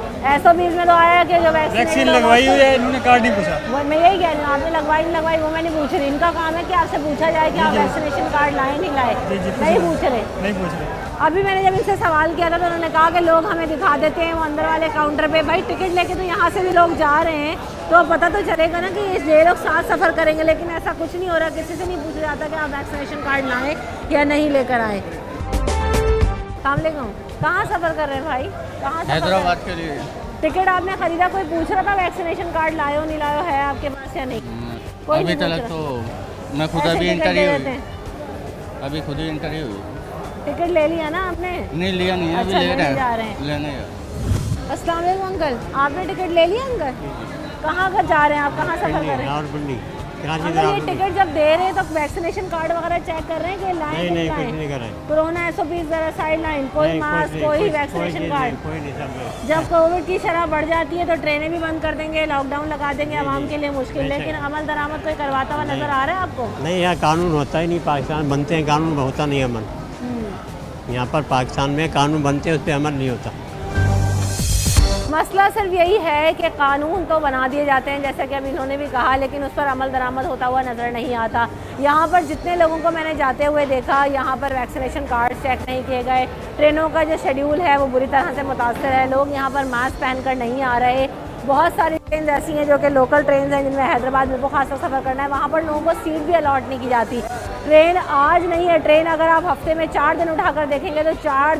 SOPs में तो आया है कि जो वैक्सीन लगवाई हुई है, इन्होंने कार्ड नहीं पूछा। मैं यही कह रही हूँ, आपने लगवाई नहीं लगवाई वो मैं नहीं पूछ रही, इनका काम है कि आपसे पूछा जाए कि आप वैक्सीनेशन कार्ड लाए नहीं लाए। नहीं पूछ रहे। अभी मैंने जब इनसे सवाल किया था तो उन्होंने कहा कि लोग हमें दिखा देते हैं वो अंदर वाले काउंटर पे। भाई टिकट लेके तो यहाँ से भी लोग जा रहे हैं, तो पता तो चलेगा ना कि ये लोग साथ सफ़र करेंगे, लेकिन ऐसा कुछ नहीं हो रहा, किसी से नहीं पूछा जाता कि आप वैक्सीनेशन कार्ड लाएँ या नहीं लेकर आए। सलामकुम। कहाँ सफ़र कर रहे हैं भाई? कहाँ? हैदराबाद के लिए। टिकट आपने खरीदा, कोई पूछ रहा था वैक्सीनेशन कार्ड लायो नहीं लायो है आपके पास या नहीं? कोई अभी तक तो मैं खुद अभी इंटरव्यू, अभी खुद ही इंटरव्यू। टिकट ले लिया ना आपने? नहीं लिया नहीं है, अच्छा, अभी ले रहे जा रहे हैं। लेने। अस्सलाम वालेकुम अंकल, आपने टिकट ले लिया अंकल? कहाँ का जा रहे हैं आप, कहाँ सफ़र कर रहे हैं? अंकल ये टिकट जब दे रहे हैं तो वैक्सीनेशन कार्ड वगैरह चेक कर रहे हैं कि लाइन? नहीं कुछ नहीं कर रहे। कोरोना SOPs जरा साइड लाइन, कोई मास्क कोई वैक्सीनेशन कार्ड। कोई नहीं, सब जब कोविड की शरह बढ़ जाती है तो ट्रेनें भी बंद कर देंगे, लॉकडाउन लगा देंगे, आवाम के लिए मुश्किल। लेकिन अमल दरामद कोई करवाता हुआ नजर आ रहा है आपको? नहीं, यहाँ कानून होता ही नहीं, पाकिस्तान बनते हैं कानून, होता नहीं अमल। यहाँ पर पाकिस्तान में कानून बनते हैं, उस पर अमल नहीं होता। मसला सिर्फ यही है कि कानून तो बना दिए जाते हैं जैसा कि अब इन्होंने भी कहा, लेकिन उस पर अमल दरामद होता हुआ नज़र नहीं आता। यहाँ पर जितने लोगों को मैंने जाते हुए देखा, यहाँ पर वैक्सीनेशन कार्ड चेक नहीं किए गए, ट्रेनों का जो शेड्यूल है वो बुरी तरह से मुतासर है, लोग यहाँ पर मास्क पहनकर नहीं आ रहे, बहुत सारी ट्रेन ऐसी हैं जो कि लोकल ट्रेन हैं जिनमें हैदराबाद में खास तक सफ़र करना है, वहाँ पर लोगों को सीट भी अलॉट नहीं की जाती। ट्रेन आज नहीं है, ट्रेन अगर आप हफ्ते में 4 दिन उठाकर देखेंगे तो 5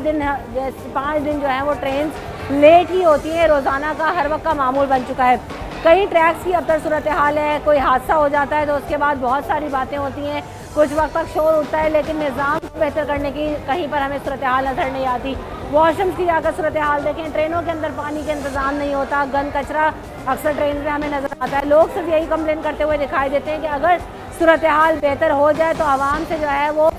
दिन जो है वो ट्रेन लेट ही होती है। रोज़ाना का हर वक्त का मामूल बन चुका है। कई ट्रैक्स की अब तक सूरत हाल है, कोई हादसा हो जाता है तो उसके बाद बहुत सारी बातें होती हैं, कुछ वक्त तक शोर उठता है, लेकिन निज़ाम को बेहतर करने की कहीं पर हमें सूरत हाल नज़र नहीं आती। वॉशरूम्स की जाकर सूरत हाल देखें, ट्रेनों के अंदर पानी का इंतज़ाम नहीं होता, गंद कचरा अक्सर ट्रेन में हमें नज़र आता है। लोग सिर्फ यही कंप्लेन करते हुए दिखाई देते हैं कि अगर सूरत हाल बेहतर हो जाए तो आवाम से जो है वो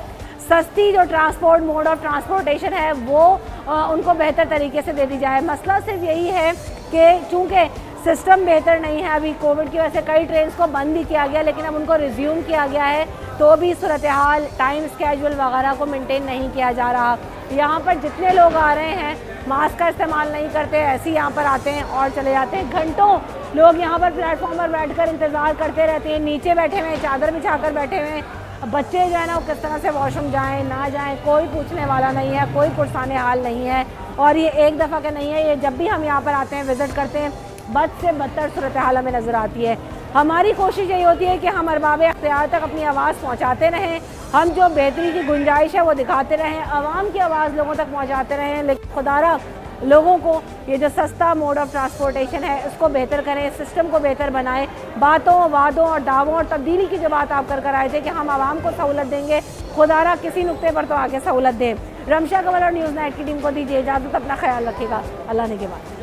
सस्ती जो ट्रांसपोर्ट मोड ऑफ ट्रांसपोर्टेशन है वो उनको बेहतर तरीके से दे दी जाए। मसला सिर्फ यही है कि चूँकि सिस्टम बेहतर नहीं है, अभी कोविड की वजह से कई ट्रेन को बंद भी किया गया, लेकिन अब उनको रिज्यूम किया गया है तो भी सूरत हाल टाइम स्केड्यूल वगैरह को मेंटेन नहीं किया जा रहा। यहाँ पर जितने लोग आ रहे हैं मास्क का इस्तेमाल नहीं करते, ऐसे ही यहाँ पर आते हैं और चले जाते हैं। घंटों लोग यहाँ पर प्लेटफॉर्म पर बैठकर इंतज़ार करते रहते हैं, नीचे बैठे हुए हैं, चादर बिछाकर बैठे हुए हैं। बच्चे जो है ना वो किस तरह से वॉशरूम जाएँ ना जाएँ कोई पूछने वाला नहीं है, कोई पुरसाने हाल नहीं है। और ये एक दफ़ा का नहीं है, ये जब भी हम यहाँ पर आते हैं विज़िट करते हैं बद से बदतर सूरत हाल हमें नज़र आती है। हमारी कोशिश यही होती है कि हम अरबाब अख्तियार तक अपनी आवाज़ पहुँचाते रहें, हम जो बेहतरी की गुंजाइश है वो दिखाते रहें, आवाम की आवाज़ लोगों तक पहुँचाते रहें, लेकिन खुदारा लोगों को ये जो सस्ता मोड ऑफ ट्रांसपोर्टेशन है उसको बेहतर करें, सिस्टम को बेहतर बनाएं। बातों वादों और दावों और तब्दीली की जो बात आप कर आए थे कि हम आवाम को सहूलत देंगे, खुदारा किसी नुक्ते पर तो आके सहूलत दें। रमशा कंवल और न्यूज़ नाइट की टीम को दीजिए इजाज़त, अपना ख्याल रखिएगा, अल्लाह ने के बाद।